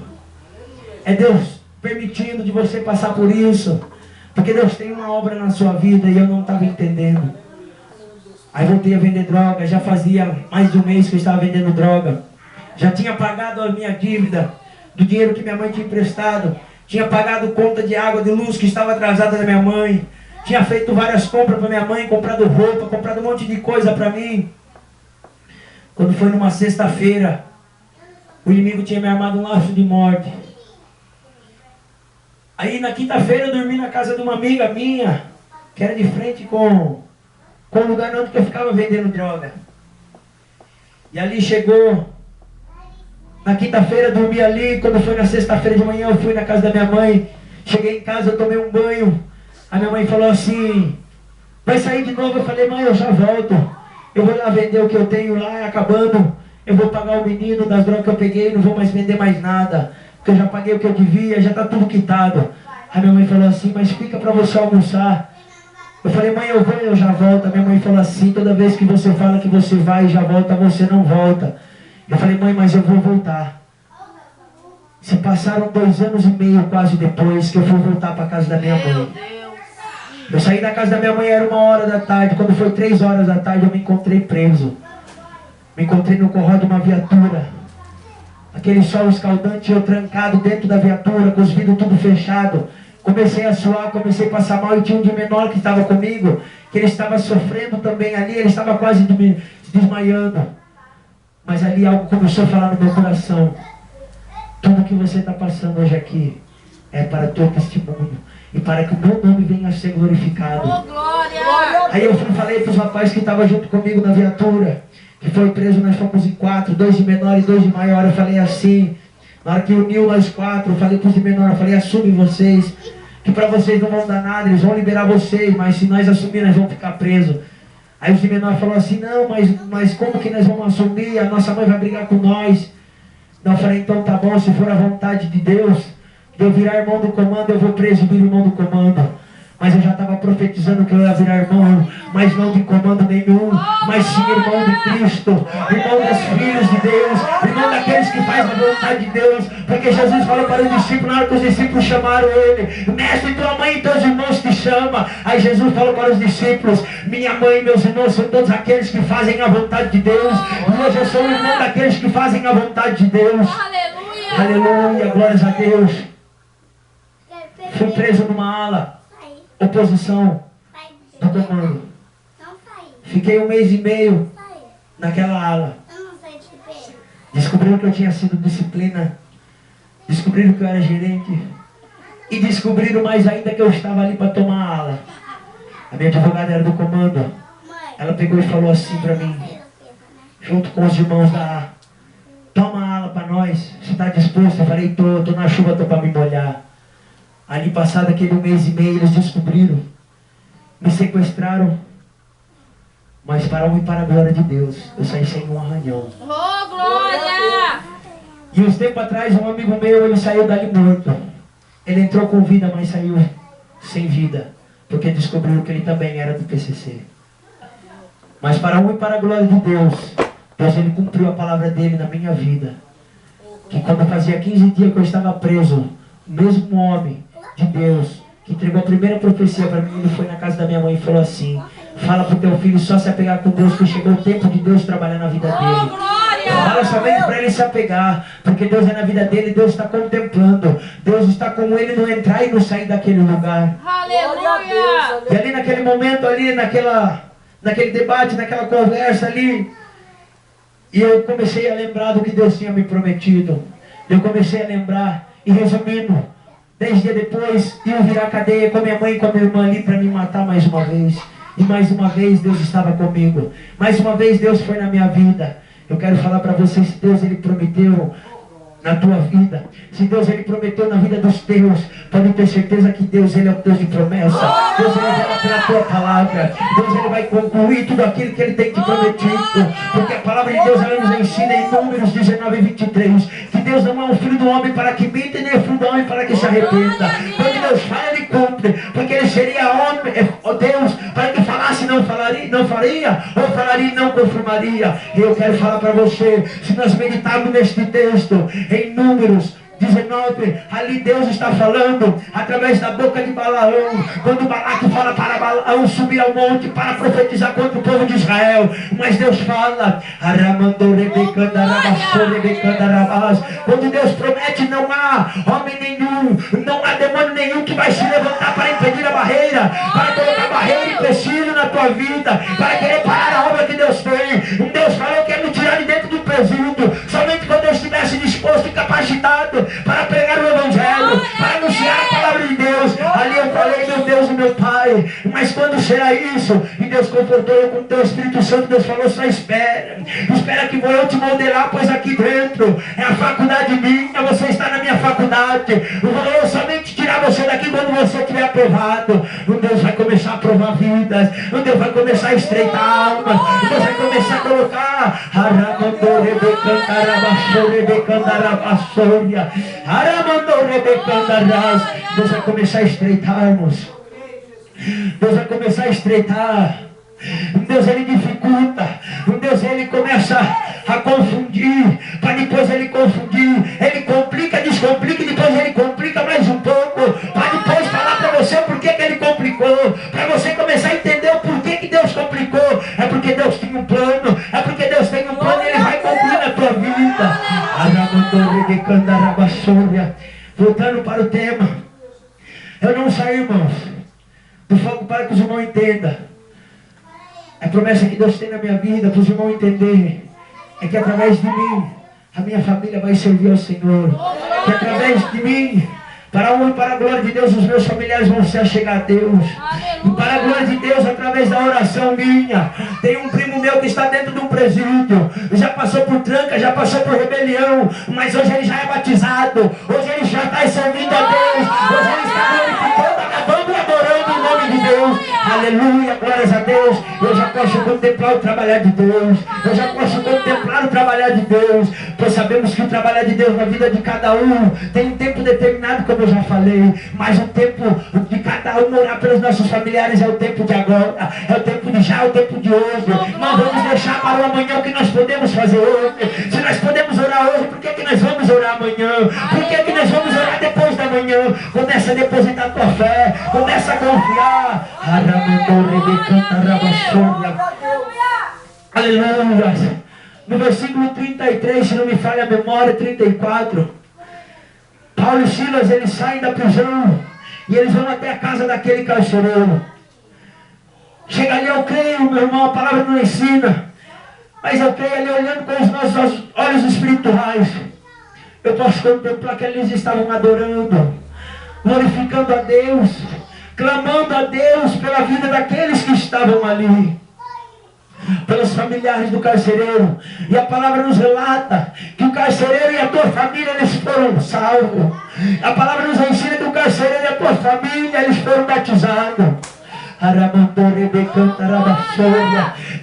É Deus permitindo de você passar por isso. Porque Deus tem uma obra na sua vida e eu não estava entendendo. Aí voltei a vender droga. Já fazia mais de 1 mês que eu estava vendendo droga. Já tinha pagado a minha dívida do dinheiro que minha mãe tinha emprestado. Tinha pagado conta de água, de luz que estava atrasada da minha mãe. Tinha feito várias compras para minha mãe, comprado roupa, comprado um monte de coisa para mim. Quando foi numa sexta-feira, o inimigo tinha me armado um laço de morte. Aí na quinta-feira eu dormi na casa de uma amiga minha, que era de frente com o lugar onde eu ficava vendendo droga. E ali chegou, na quinta-feira dormi ali. Quando foi na sexta-feira de manhã eu fui na casa da minha mãe. Cheguei em casa, eu tomei um banho. A minha mãe falou assim: vai sair de novo? Eu falei: mãe, eu já volto. Eu vou lá vender o que eu tenho lá, acabando. Eu vou pagar o menino das drogas que eu peguei, não vou mais vender mais nada. Porque eu já paguei o que eu devia, já está tudo quitado. A minha mãe falou assim: mas fica para você almoçar. Eu falei: mãe, eu vou e eu já volto. A minha mãe falou assim: toda vez que você fala que você vai e já volta, você não volta. Eu falei: mãe, mas eu vou voltar. Se passaram 2 anos e meio quase depois que eu fui voltar para a casa da minha mãe. Eu saí da casa da minha mãe, era 1h da tarde. Quando foi 3 horas da tarde eu me encontrei preso. Me encontrei no corral de uma viatura. Aquele sol escaldante, eu trancado dentro da viatura, com os vidros tudo fechado. Comecei a suar, comecei a passar mal, e tinha um de menor que estava comigo, que ele estava sofrendo também ali, ele estava quase desmaiando. Mas ali algo começou a falar no meu coração: tudo que você está passando hoje aqui é para teu testemunho, e para que o meu nome venha a ser glorificado. Oh, glória! Aí eu falei para os rapazes que estavam junto comigo na viatura, que foi preso, nós fomos em 4, 2 de menor e 2 de maior. Eu falei assim, na hora que uniu nós 4, eu falei para os de menor, eu falei: assume vocês, que para vocês não vão dar nada, eles vão liberar vocês, mas se nós assumir, nós vamos ficar presos. Aí os de menor falaram assim: não, mas como que nós vamos assumir? A nossa mãe vai brigar com nós. Então eu falei: então tá bom, se for a vontade de Deus, de eu virar irmão do comando, eu vou presumir irmão do comando. Mas eu já estava profetizando que eu ia virar irmão, mas não de comando nenhum, mas sim irmão de Cristo, irmão dos filhos de Deus, irmão daqueles que fazem a vontade de Deus. Porque Jesus falou para os discípulos, na hora que os discípulos chamaram ele: mestre, tua mãe e teus irmãos te chamam. Aí Jesus falou para os discípulos: minha mãe e meus irmãos são todos aqueles que fazem a vontade de Deus. E hoje eu sou o irmão daqueles que fazem a vontade de Deus. Aleluia! Aleluia, glórias a Deus. Fui preso numa ala, oposição do comando. Fiquei 1 mês e meio naquela ala. Descobriram que eu tinha sido disciplina. Descobriram que eu era gerente. E descobriram mais ainda que eu estava ali para tomar a ala. A minha advogada era do comando. Ela pegou e falou assim para mim, junto com os irmãos da A: toma a ala para nós. Você está disposto? Eu falei, tô na chuva, tô para me molhar. Ali passado aquele 1 mês e meio, eles descobriram. Me sequestraram. Mas para a honra e para a glória de Deus, eu saí sem um arranhão. Oh, glória! E uns tempos atrás, um amigo meu, ele saiu dali morto. Ele entrou com vida, mas saiu sem vida. Porque descobriram que ele também era do PCC. Mas para a honra e para a glória de Deus, Deus ele cumpriu a palavra dele na minha vida. Que quando fazia 15 dias que eu estava preso, o mesmo homem de Deus, que entregou a primeira profecia para mim, ele foi na casa da minha mãe e falou assim: fala para o teu filho só se apegar com Deus, que chegou o tempo de Deus trabalhar na vida dele. Fala somente para ele se apegar, porque Deus é na vida dele, Deus está contemplando. Deus está com ele no entrar e no sair daquele lugar. Aleluia! E ali naquele momento, ali naquele debate, naquela conversa ali, e eu comecei a lembrar do que Deus tinha me prometido. Eu comecei a lembrar, e resumindo, 10 dias depois, eu virar a cadeia com minha mãe e com a minha irmã ali para me matar mais uma vez. E mais uma vez Deus estava comigo. Mais uma vez Deus foi na minha vida. Eu quero falar para vocês, se Deus ele prometeu na tua vida, se Deus ele prometeu na vida dos teus, pode ter certeza que Deus ele é o Deus de promessa. Deus ele vai pela tua palavra. Deus ele vai concluir tudo aquilo que ele tem te prometido. Porque a palavra de Deus ela nos ensina em Números 19:23 que Deus não é um filho do homem para que minta, nem é filho do homem para que se arrependa. Quando Deus fala, ele cumpre. Porque ele seria homem, Deus, para que falasse não faria, ou falaria e não confirmaria. E eu quero falar para você, se nós meditarmos neste texto, em Números 19, ali Deus está falando através da boca de Balaão, quando Balaque fala para Balaão subir ao monte para profetizar contra o povo de Israel. Mas Deus fala, quando Deus promete, não há homem nenhum, não há demônio nenhum que vai se levantar para impedir a barreira, para colocar barreira e empecilho na tua vida, para querer parar a obra que Deus tem. Deus falou que ia me tirar de dentro do presídio somente quando eu estivesse disposto e capacitado para pregar o Evangelho, para anunciar a palavra de Deus. Ali eu falei, meu Deus e meu Pai, mas quando será isso? E Deus confortou eu com o teu Espírito Santo. Deus falou, só espera que vou eu te modelar, pois aqui dentro é a faculdade minha, você está na minha faculdade. Eu vou somente tirar você daqui quando você estiver aprovado. Deus vai começar a aprovar vidas, Deus vai começar a estreitar almas, Deus vai começar a colocar Deus vai começar a estreitarmos. Deus vai começar a estreitar. Deus ele dificulta. Deus ele começa a confundir, para depois ele confundir. Ele complica, descomplica, e depois ele complica mais um pouco, para depois falar para você por que ele complicou, para você começar a entender o porquê que Deus complicou. É porque Deus tem um plano, é porque Deus tem um plano e ele vai concluir na tua vida. Voltando para o tema, eu não saí, irmãos, do foco para que os irmãos entendam. A promessa que Deus tem na minha vida, para os irmãos entenderem, é que através de mim, a minha família vai servir ao Senhor. Que através de mim, para a honra e para a glória de Deus, os meus familiares vão se achegar a Deus. E para a glória de Deus, através da oração minha, tem um primo meu que está dentro de um presídio, já passou por tranca, já passou por rebelião, mas hoje ele já é batizado, hoje ele já está servindo a Deus, hoje ele está glorificando, acabando e adorando o nome de Deus. Aleluia, glórias a Deus. Eu já posso contemplar o trabalhar de Deus, eu já posso contemplar o trabalhar de Deus, pois sabemos que o trabalhar de Deus na vida de cada um tem um tempo determinado, como eu já falei, mas o tempo de cada um orar pelos nossos familiares é o tempo de agora, é o tempo de já, é o tempo de hoje. Não vamos deixar para o amanhã o que nós podemos fazer hoje. Se nós podemos orar hoje, por que nós vamos orar amanhã? Por que nós vamos orar depois da manhã? Começa a depositar a tua fé, começa a confiar. Aleluia. No versículo 33, se não me falha a memória, 34, Paulo e Silas, eles saem da prisão E eles vão até a casa daquele carcereiro. Chega ali, eu creio, meu irmão, a palavra não ensina. Mas eu creio ali, olhando com os nossos olhos espirituais, eu posso contemplar que eles estavam adorando, glorificando a Deus, clamando a Deus pela vida daqueles que estavam ali, pelos familiares do carcereiro. E a palavra nos relata que o carcereiro e a tua família, eles foram salvos. A palavra nos ensina que o carcereiro e a tua família, eles foram batizados.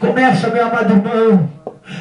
Começa, meu amado irmão,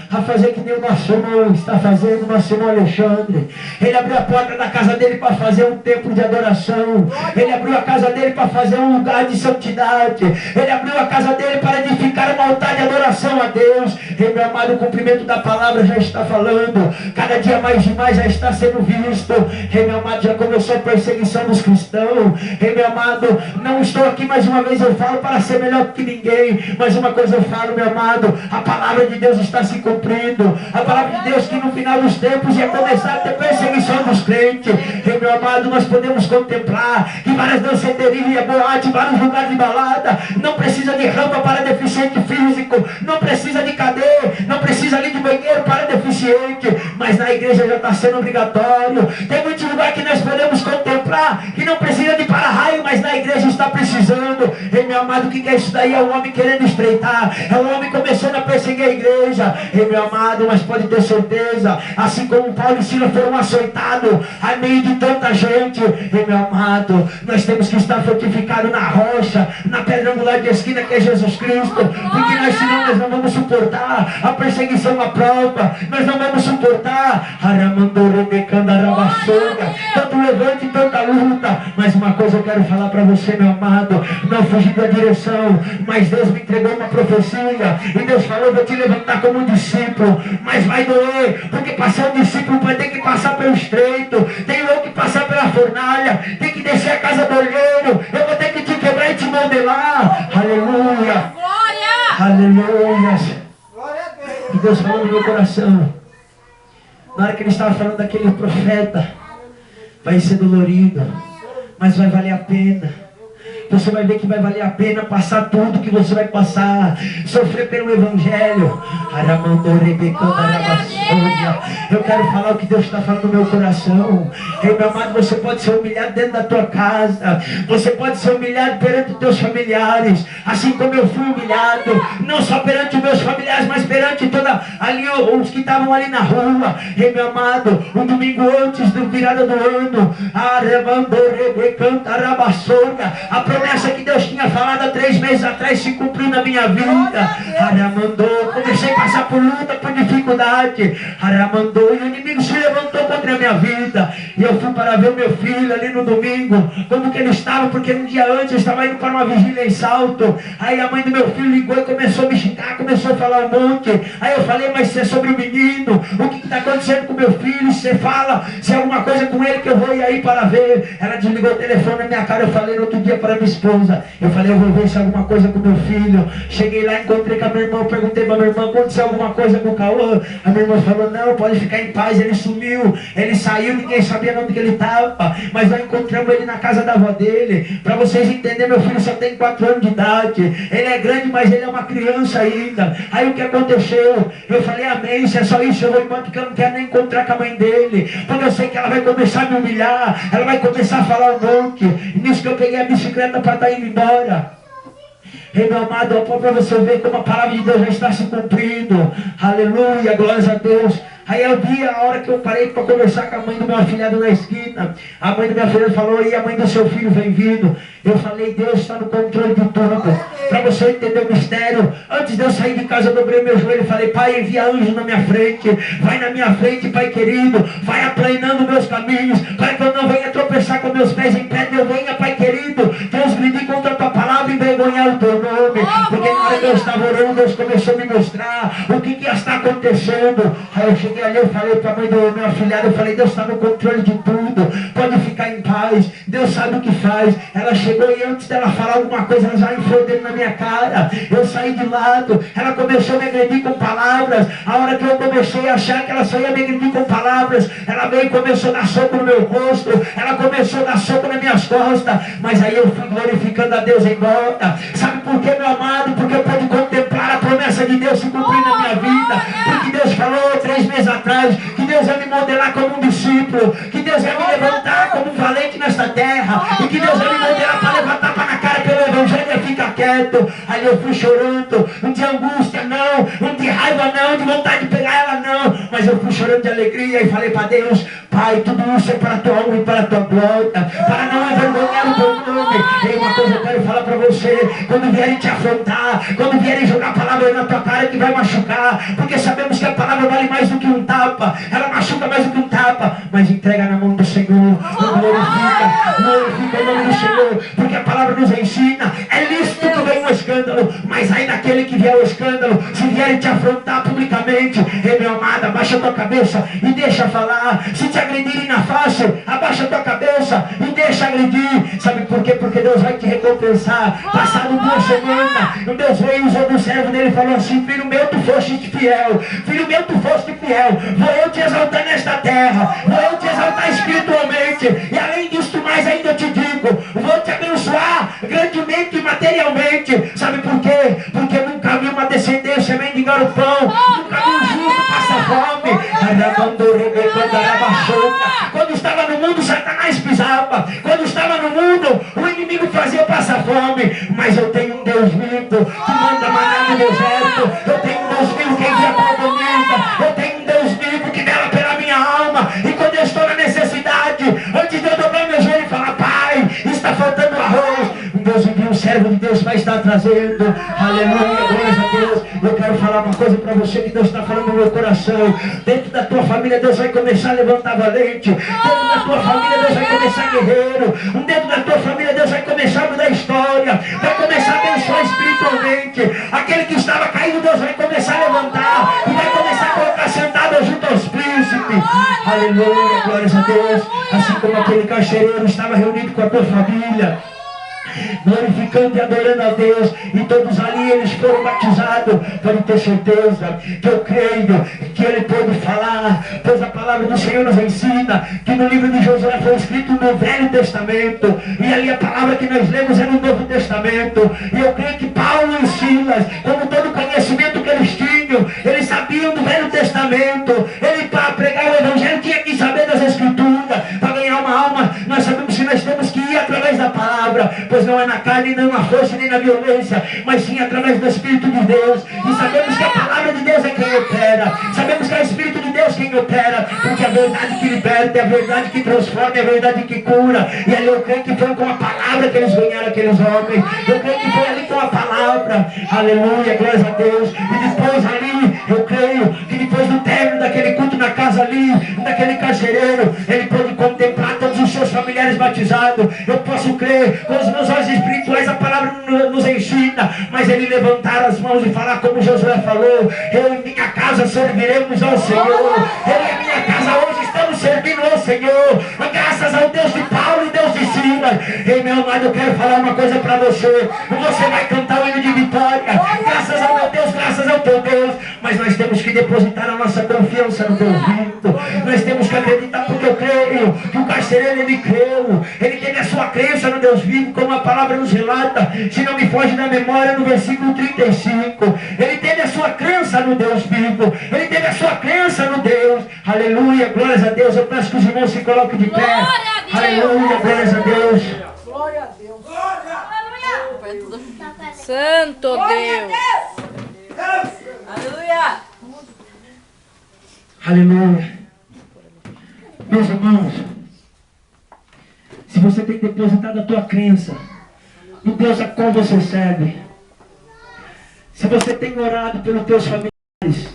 a fazer que nem o nosso irmão está fazendo, nosso irmão Alexandre. Ele abriu a porta da casa dele para fazer um templo de adoração. Ele abriu a casa dele para fazer um lugar de santidade. Ele abriu a casa dele para edificar um altar de adoração a Deus. E, meu amado, o cumprimento da palavra já está falando. Cada dia mais e mais já está sendo visto. E, meu amado, já começou a perseguição dos cristãos. E, meu amado, não estou aqui mais uma vez, eu falo para ser melhor que ninguém. Mas uma coisa eu falo, meu amado, a palavra de Deus está se cumprindo. A palavra de Deus que no final dos tempos ia começar a ter perseguição dos crentes. E, meu amado, nós podemos contemplar que várias danceterias, boate, vários lugares de balada, não precisa de rampa para deficiente físico, não precisa de cadeia, não precisa ali de banheiro para deficiente, mas na igreja já está sendo obrigatório. Tem muito lugar que nós podemos contemplar que não precisa de para-raio, mas na igreja está precisando. E, meu amado, o que é isso daí? É o homem querendo estreitar, é o homem começando a perseguir a igreja. E, meu amado, mas pode ter certeza, assim como Paulo e Silas foram açoitados a meio de tanta gente, e, meu amado, nós temos que estar fortificados na rocha, na pedra angular de esquina que é Jesus Cristo, porque nós, senão, nós não vamos suportar a perseguição, a prova, nós não vamos suportar tanto levante e tanta luta. Mas uma coisa eu quero falar para você, meu amado, não fugir da direção, mas Deus me entregou uma profecia, e Deus falou, vou te levantar como um discípulo, mas vai doer, porque passar um discípulo vai ter que passar pelo estreito, tem outro que passar pela fornalha, tem que descer a casa do olheiro, eu vou ter que te quebrar e te modelar. Aleluia, aleluia. E Deus falou no meu coração, na hora que ele estava falando daquele profeta, vai ser dolorido, mas vai valer a pena. Você vai ver que vai valer a pena passar tudo que você vai passar, sofrer pelo Evangelho. Eu quero falar o que Deus está falando no meu coração. Ei, meu amado, você pode ser humilhado dentro da tua casa, você pode ser humilhado perante os teus familiares, assim como eu fui humilhado, não só perante os meus familiares, mas perante toda ali os que estavam ali na rua. Ei, meu amado, um domingo antes do virada do ano, a promessa que Deus tinha falado há 3 meses atrás se cumpriu na minha vida. Comecei a passar por luta, por dificuldade. E o inimigo se levantou contra a minha vida. E eu fui para ver o meu filho ali no domingo, como que ele estava, porque no dia antes eu estava indo para uma vigília em Salto. Aí a mãe do meu filho ligou e começou a me xingar, começou a falar um monte. Aí eu falei, mas se é sobre o menino, o que está acontecendo com o meu filho? Você fala, se é alguma coisa com ele que eu vou ir aí para ver. Ela desligou o telefone na minha cara. Eu falei no outro dia para minha esposa, eu falei, eu vou ver se é alguma coisa com meu filho. Cheguei lá, encontrei com a minha irmã, perguntei para a minha irmã, aconteceu alguma coisa com o Cauã? A minha irmã falou, não, pode ficar em paz, ele sumiu, ele saiu, ninguém sabia onde que ele estava, mas nós encontramos ele na casa da avó dele. Para vocês entenderem, meu filho só tem 4 anos de idade, ele é grande, mas ele é uma criança ainda. Aí o que aconteceu? Eu falei, amém, se é só isso, eu vou embora, porque eu não quero nem encontrar com a mãe dele, porque eu sei que ela vai começar a me humilhar, ela vai começar a falar um monte. E nisso que eu peguei a bicicleta para estar indo embora. Ei, meu amado, para você ver como a palavra de Deus já está se cumprindo. Aleluia, glórias a Deus. Aí eu vi a hora que eu parei para conversar com a mãe do meu afilhado na esquina. A mãe do meu afilhado falou, e a mãe do seu filho vem vindo. Eu falei, Deus está no controle de tudo. Para você entender o mistério, antes de eu sair de casa, eu dobrei meu joelho e falei, Pai, envia anjos na minha frente. Vai na minha frente, Pai querido. Vai aplanando meus caminhos, para que eu não venha tropeçar com meus pés em pedra. Eu venha, Pai querido, transgredir contra a tua palavra e envergonhar o teu nome. Porque na hora que eu estava orando, Deus começou a me mostrar o que ia estar acontecendo. Aí eu cheguei cheguei ali, eu falei para a mãe do meu afilhado, eu falei, Deus está no controle de tudo, pode ficar em paz, Deus sabe o que faz. Ela chegou e antes dela falar alguma coisa, ela já enfiou o dedo na minha cara. Eu saí de lado, ela começou a me agredir com palavras. A hora que eu comecei a achar que ela só ia me agredir com palavras, ela veio e começou a dar soco no meu rosto, ela começou a dar soco nas minhas costas, mas aí eu fui glorificando a Deus em volta. Sabe por quê, meu amado? Porque eu pude contemplar a promessa de Deus se cumprir na minha vida. Porque Deus falou 3 meses atrás que Deus ia me modelar como um discípulo, que Deus ia me levantar como um valente nesta terra, e que Deus ia me modelar para levantar para na cara pelo evangelho e ficar quieto. Aí eu fui chorando, não de angústia não, não de raiva não, de vontade de pegar ela não, mas eu fui chorando de alegria e falei para Deus, Pai, tudo isso é para a tua honra e para a tua glória, para não envergonhar o teu nome. E uma coisa eu quero falar para você, quando vierem te afrontar, quando vierem jogar a palavra na tua cara que vai machucar, porque sabemos que a palavra vale mais do que um tapa, ela machuca mais do que um tapa, mas entrega na mão do Senhor, glorifica o nome do Senhor, porque a palavra nos ensina, é lícito que venha um escândalo, mas aí daquele que vier o escândalo, se vierem te afrontar publicamente, ei meu amado, abaixa a tua cabeça e deixa falar. Se te agredirem na face, abaixa a tua cabeça e deixa agredir. Sabe por quê? Porque Deus vai te recompensar. Passado 2 semanas, Deus veio e usou do servo dele e falou assim, filho meu, tu foste fiel, filho meu, tu foste fiel, vou eu te exaltar nesta terra, vou eu te exaltar espiritualmente, e além disso mais ainda eu te digo, vou te abençoar grandemente e materialmente. Sabe por quê? Porque nunca vi uma descendência mendigar o pão, nunca vi um justo passar fome. Quando estava no mundo, Satanás pisava, quando estava no mundo, o inimigo fazia passar fome, mas eu tenho um Deus vivo que manda maná no deserto, eu tenho um Deus vivo que envia protagonista, eu tenho um Deus vivo que vela pela minha alma, e quando eu estou na necessidade, antes de eu dobrar meu joelho e falar, Pai, está faltando arroz, Deus envia um servo de Deus vai estar trazendo, aleluia, glória a Deus. Eu quero falar uma coisa para você que Deus está falando no meu coração. Dentro da tua família Deus vai começar a levantar valente, dentro da tua família Deus vai começar guerreiro, dentro da tua família Deus vai começar a mudar a história, vai começar a abençoar espiritualmente. Aquele que estava caído Deus vai começar a levantar e vai começar a colocar sentado junto aos príncipes, aleluia, glória a Deus. Assim como aquele carcereiro estava reunido com a tua família, glorificando e adorando a Deus, e todos ali eles foram batizados. Pode ter certeza que eu creio que ele pode falar, pois a palavra do Senhor nos ensina que no livro de Josué foi escrito no Velho Testamento, e ali a palavra que nós lemos é no Novo Testamento. E eu creio que Paulo e Silas, como todo o conhecimento que eles tinham, eles sabiam do Velho Testamento. Ele, para pregar o evangelho, tinha que saber das Escrituras. Para ganhar uma alma, nós sabemos que nós temos que ir através da palavra, pois não é na carne, nem na força, nem na violência, mas sim através do Espírito de Deus. E sabemos que a palavra de Deus é quem opera, sabemos que é o Espírito de Deus quem opera, porque a verdade que liberta, é a verdade que transforma, é a verdade que cura. E ali eu creio que foi com a palavra que eles ganharam aqueles homens, eu creio que foi ali com a palavra, aleluia, glória a Deus. E depois ali, eu creio que depois do término daquele culto na casa ali, daquele carcereiro, ele pôde contemplar todos os seus familiares batizados. Eu posso crer, com os meus olhos espirituais a palavra nos ensina, mas ele levantar as mãos e falar como Josué falou, eu e minha casa serviremos ao Senhor, eu e a minha casa hoje estamos servindo ao Senhor, graças ao Deus de Paulo e Deus de Silas. Ei meu amado, eu quero falar uma coisa para você, você vai cantar o hino de vitória, graças ao meu Deus, graças ao teu Deus, mas nós temos que depositar a nossa confiança no Deus vivo, nós temos que acreditar, porque eu creio que o carcereiro ele creu, ele teve a sua crença no Deus vivo, como a palavra nos relata, se não me foge da memória, no versículo 35, ele teve a sua crença no Deus vivo, ele teve a sua crença no Deus, aleluia, glórias a Deus. Eu peço que os irmãos se coloquem de pé, aleluia, glórias a Deus, Glória a Deus. Glória. Santo Deus. Aleluia. aleluia. Meus irmãos, se você tem depositado a tua crença no Deus a qual você serve, se você tem orado pelos teus familiares,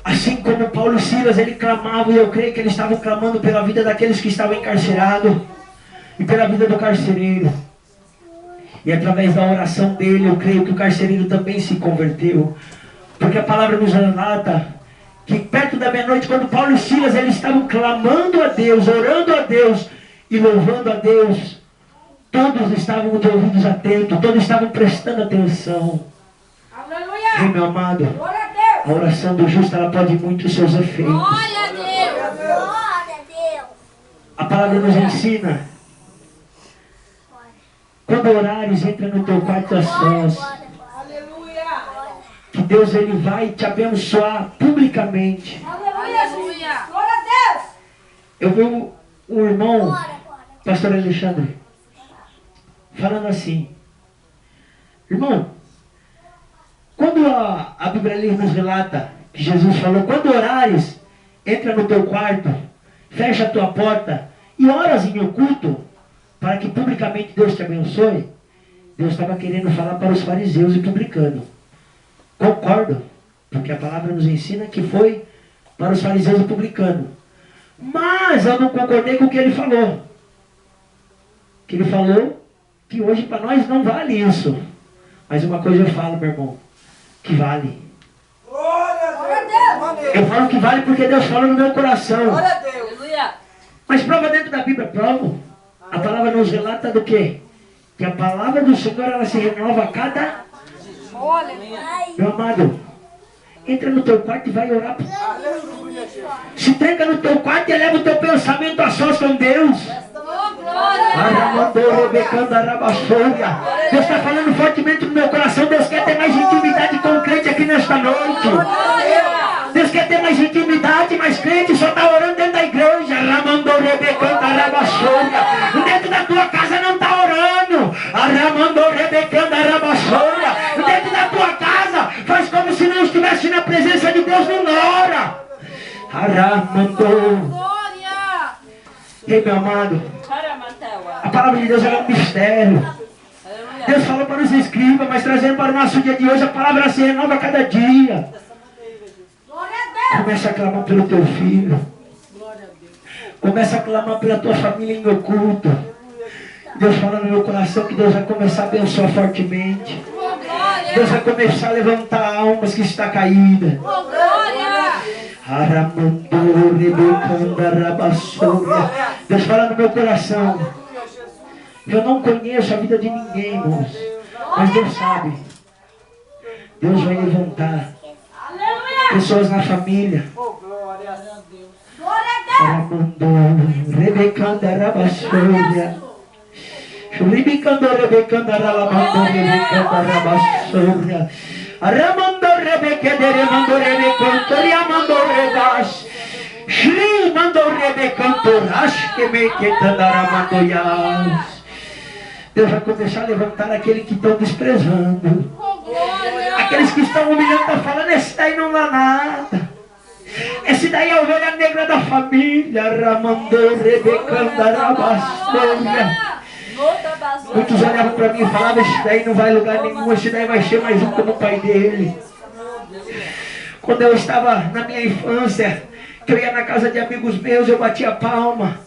assim como Paulo e Silas, ele clamava, e eu creio que eles estavam clamando pela vida daqueles que estavam encarcerados e pela vida do carcereiro, e através da oração dele, eu creio que o carcereiro também se converteu, porque a palavra nos relata que perto da meia-noite, quando Paulo e Silas eles estavam clamando a Deus, orando a Deus e louvando a Deus, todos estavam de ouvidos atentos, todos estavam prestando atenção. Aleluia. Ei, meu amado, Glória a Deus. a oração do justo ela pode muito os seus efeitos. Glória a Deus. Glória a Deus. A palavra nos ensina, quando orares, entra no teu quarto a sós, Aleluia. que Deus ele vai te abençoar publicamente. Aleluia. Glória a Deus. Eu vi um irmão, pastor Alexandre, falando assim: irmão, quando a Bíblia ali nos relata que Jesus falou, quando orares, entra no teu quarto, fecha a tua porta e oras em oculto, para que publicamente Deus te abençoe. Deus estava querendo falar para os fariseus e publicanos. Concordo, porque a palavra nos ensina que foi para os fariseus e publicanos. Mas eu não concordei com o que ele falou. Que ele falou que hoje para nós não vale isso. Mas uma coisa eu falo, meu irmão, que vale. Glória a Deus. Eu falo que vale porque Deus fala no meu coração. Glória a Deus. Aleluia. Mas prova dentro da Bíblia, prova. A palavra nos relata do quê? Que a palavra do Senhor ela se renova a cada... Olha. Meu amado, entra no teu quarto e vai orar. Aleluia. Se tranca no teu quarto e eleva o teu pensamento a sós com Deus. Deus está falando fortemente no meu coração. Deus quer ter mais intimidade com o crente aqui nesta noite. Deus quer ter mais intimidade, mas crente só está orando dentro da igreja. Dentro da tua casa não está orando. Dentro da tua casa faz como se não estivesse na presença de Deus, não ora. Glória. Ei, meu amado, a palavra de Deus é um mistério. Deus falou para os escribas, mas trazendo para o nosso dia de hoje, a palavra se renova a cada dia. Glória a Deus. Começa a clamar pelo teu filho. Começa a clamar pela tua família em oculto. Deus fala no meu coração que Deus vai começar a abençoar fortemente. Deus vai começar a levantar almas que estão caídas. Deus fala no meu coração. Eu não conheço a vida de ninguém, irmãos, mas Deus sabe. Deus vai levantar pessoas na família. Glória a Deus. Rebecanda Rabassoria. Shuribicando Rebecanda Ralamando Rebecanda Rabassoria. Ramando Rebecada Remando Rebecanto Riamando Rebas. Shri Mando Rebecanto Rash que me quetandaramando Yas. Deus vai começar a levantar aqueles que estão desprezando. Aqueles que estão humilhando, estão falando, esse daí não dá nada. Esse daí é a ovelha negra da família. Ramandou, Rebecanda, Rabassoria. Muitos olhavam para mim e falavam, esse daí não vai a lugar nenhum, esse daí vai ser mais um como o pai dele. Quando eu estava na minha infância, que eu ia na casa de amigos meus, eu batia palma.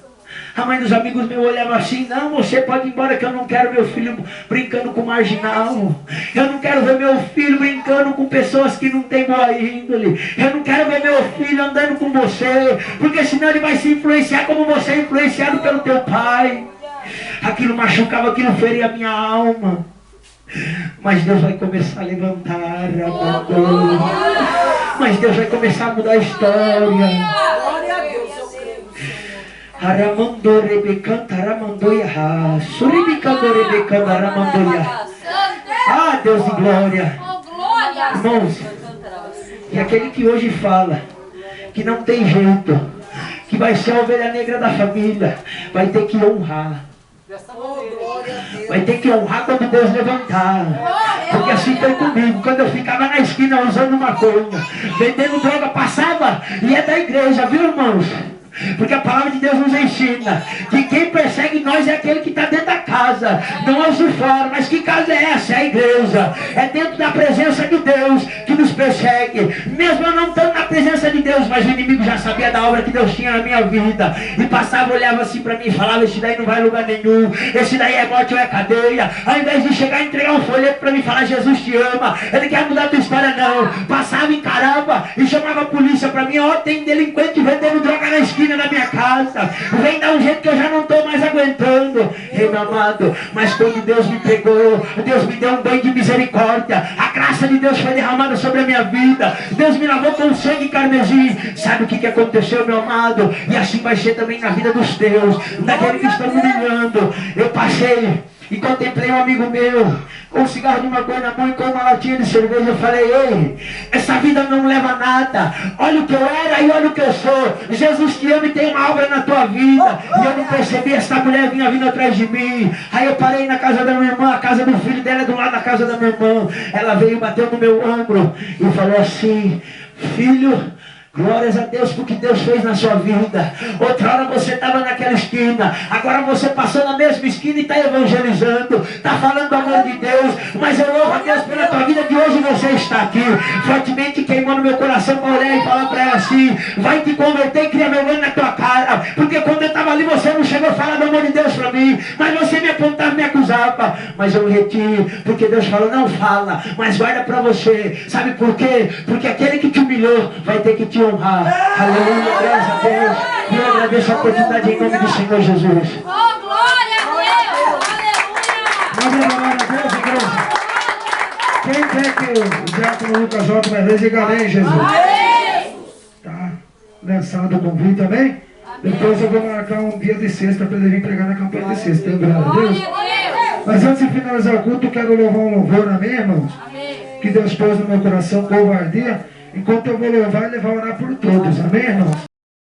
A mãe dos amigos meus olhava assim, não, você pode ir embora que eu não quero meu filho brincando com marginal. Eu não quero ver meu filho brincando com pessoas que não têm boa índole. Eu não quero ver meu filho andando com você, porque senão ele vai se influenciar como você é influenciado pelo teu pai. Aquilo machucava, aquilo feria a minha alma. Mas Deus vai começar a levantar, mas Deus vai começar a mudar a história. Glória a Deus. Aramando Rebecanta, Aramandoia, Suribicando Rebecanta, Aramandoia. Ah, Deus de glória. Irmãos, e aquele que hoje fala que não tem jeito, que vai ser a ovelha negra da família, vai ter que honrar. Vai ter que honrar quando Deus levantar. Porque assim foi comigo. Quando eu ficava na esquina usando maconha, vendendo droga, passava e é da igreja, viu, irmãos? Porque a palavra de Deus nos ensina que quem persegue nós é aquele que está dentro da casa, não é os de fora. Mas que casa é essa? É a igreja. É dentro da presença de Deus que nos persegue. Mesmo eu não estando na presença de Deus, mas o inimigo já sabia da obra que Deus tinha na minha vida. E passava, olhava assim para mim e falava: esse daí não vai a lugar nenhum, esse daí é morte ou é cadeia. Ao invés de chegar e entregar um folheto para mim falar: Jesus te ama, Ele quer mudar a tua história, não. Passava, encarava e chamava a polícia para mim: ó, tem delinquente vendendo droga na esquina da minha casa, vem dar um jeito que eu já não estou mais aguentando. Ei, meu amado, mas quando Deus me pegou, Deus me deu um banho de misericórdia, a graça de Deus foi derramada sobre a minha vida, Deus me lavou com sangue carmesim. Sabe o que aconteceu, meu amado? E assim vai ser também na vida dos teus, daqueles que estão me ligando. Eu passei e contemplei um amigo meu com um cigarro de maconha na mão e com uma latinha de cerveja. Eu falei: ei, essa vida não leva a nada. Olha o que eu era e olha o que eu sou. Jesus te ama e tem uma obra na tua vida. E eu não percebi, essa mulher vinha vindo atrás de mim. Aí eu parei na casa da minha irmã, a casa do filho dela é do lado da casa da minha irmã. Ela veio e bateu no meu ombro e falou assim: filho, glórias a Deus porque Deus fez na sua vida. Outra hora você estava naquela esquina, agora você passou na mesma esquina e está evangelizando, está falando do amor de Deus. Mas eu louvo a Deus pela tua vida de hoje você está aqui. Fortemente queimou no meu coração para olhar e falar para ela assim: vai te converter e criar vergonha na tua cara, porque quando eu estava ali você não chegou a falar do amor de Deus para mim, mas você me apontava, me acusava. Mas eu me retiro, porque Deus falou: não fala, mas guarda para você. Sabe por quê? Porque aquele que te humilhou vai ter que te honrar. Aleluia, graças a Deus. E eu agradeço a oportunidade em nome do Senhor Jesus. Oh, glória a Deus! Aleluia! Glória a Deus, igreja. Quem quer que o diácono Lucas Otto vai ver, diga amém, Jesus. Tá lançado o convite, amém? Depois eu vou marcar um dia de sexta para ele vir pregar na campanha de sexta. Glória a Deus. Mas antes de finalizar o culto, eu quero louvar um louvor, amém, irmãos? Que Deus pôs no meu coração covardia. Enquanto eu vou louvar, ele vai orar por todos, amém, irmãos?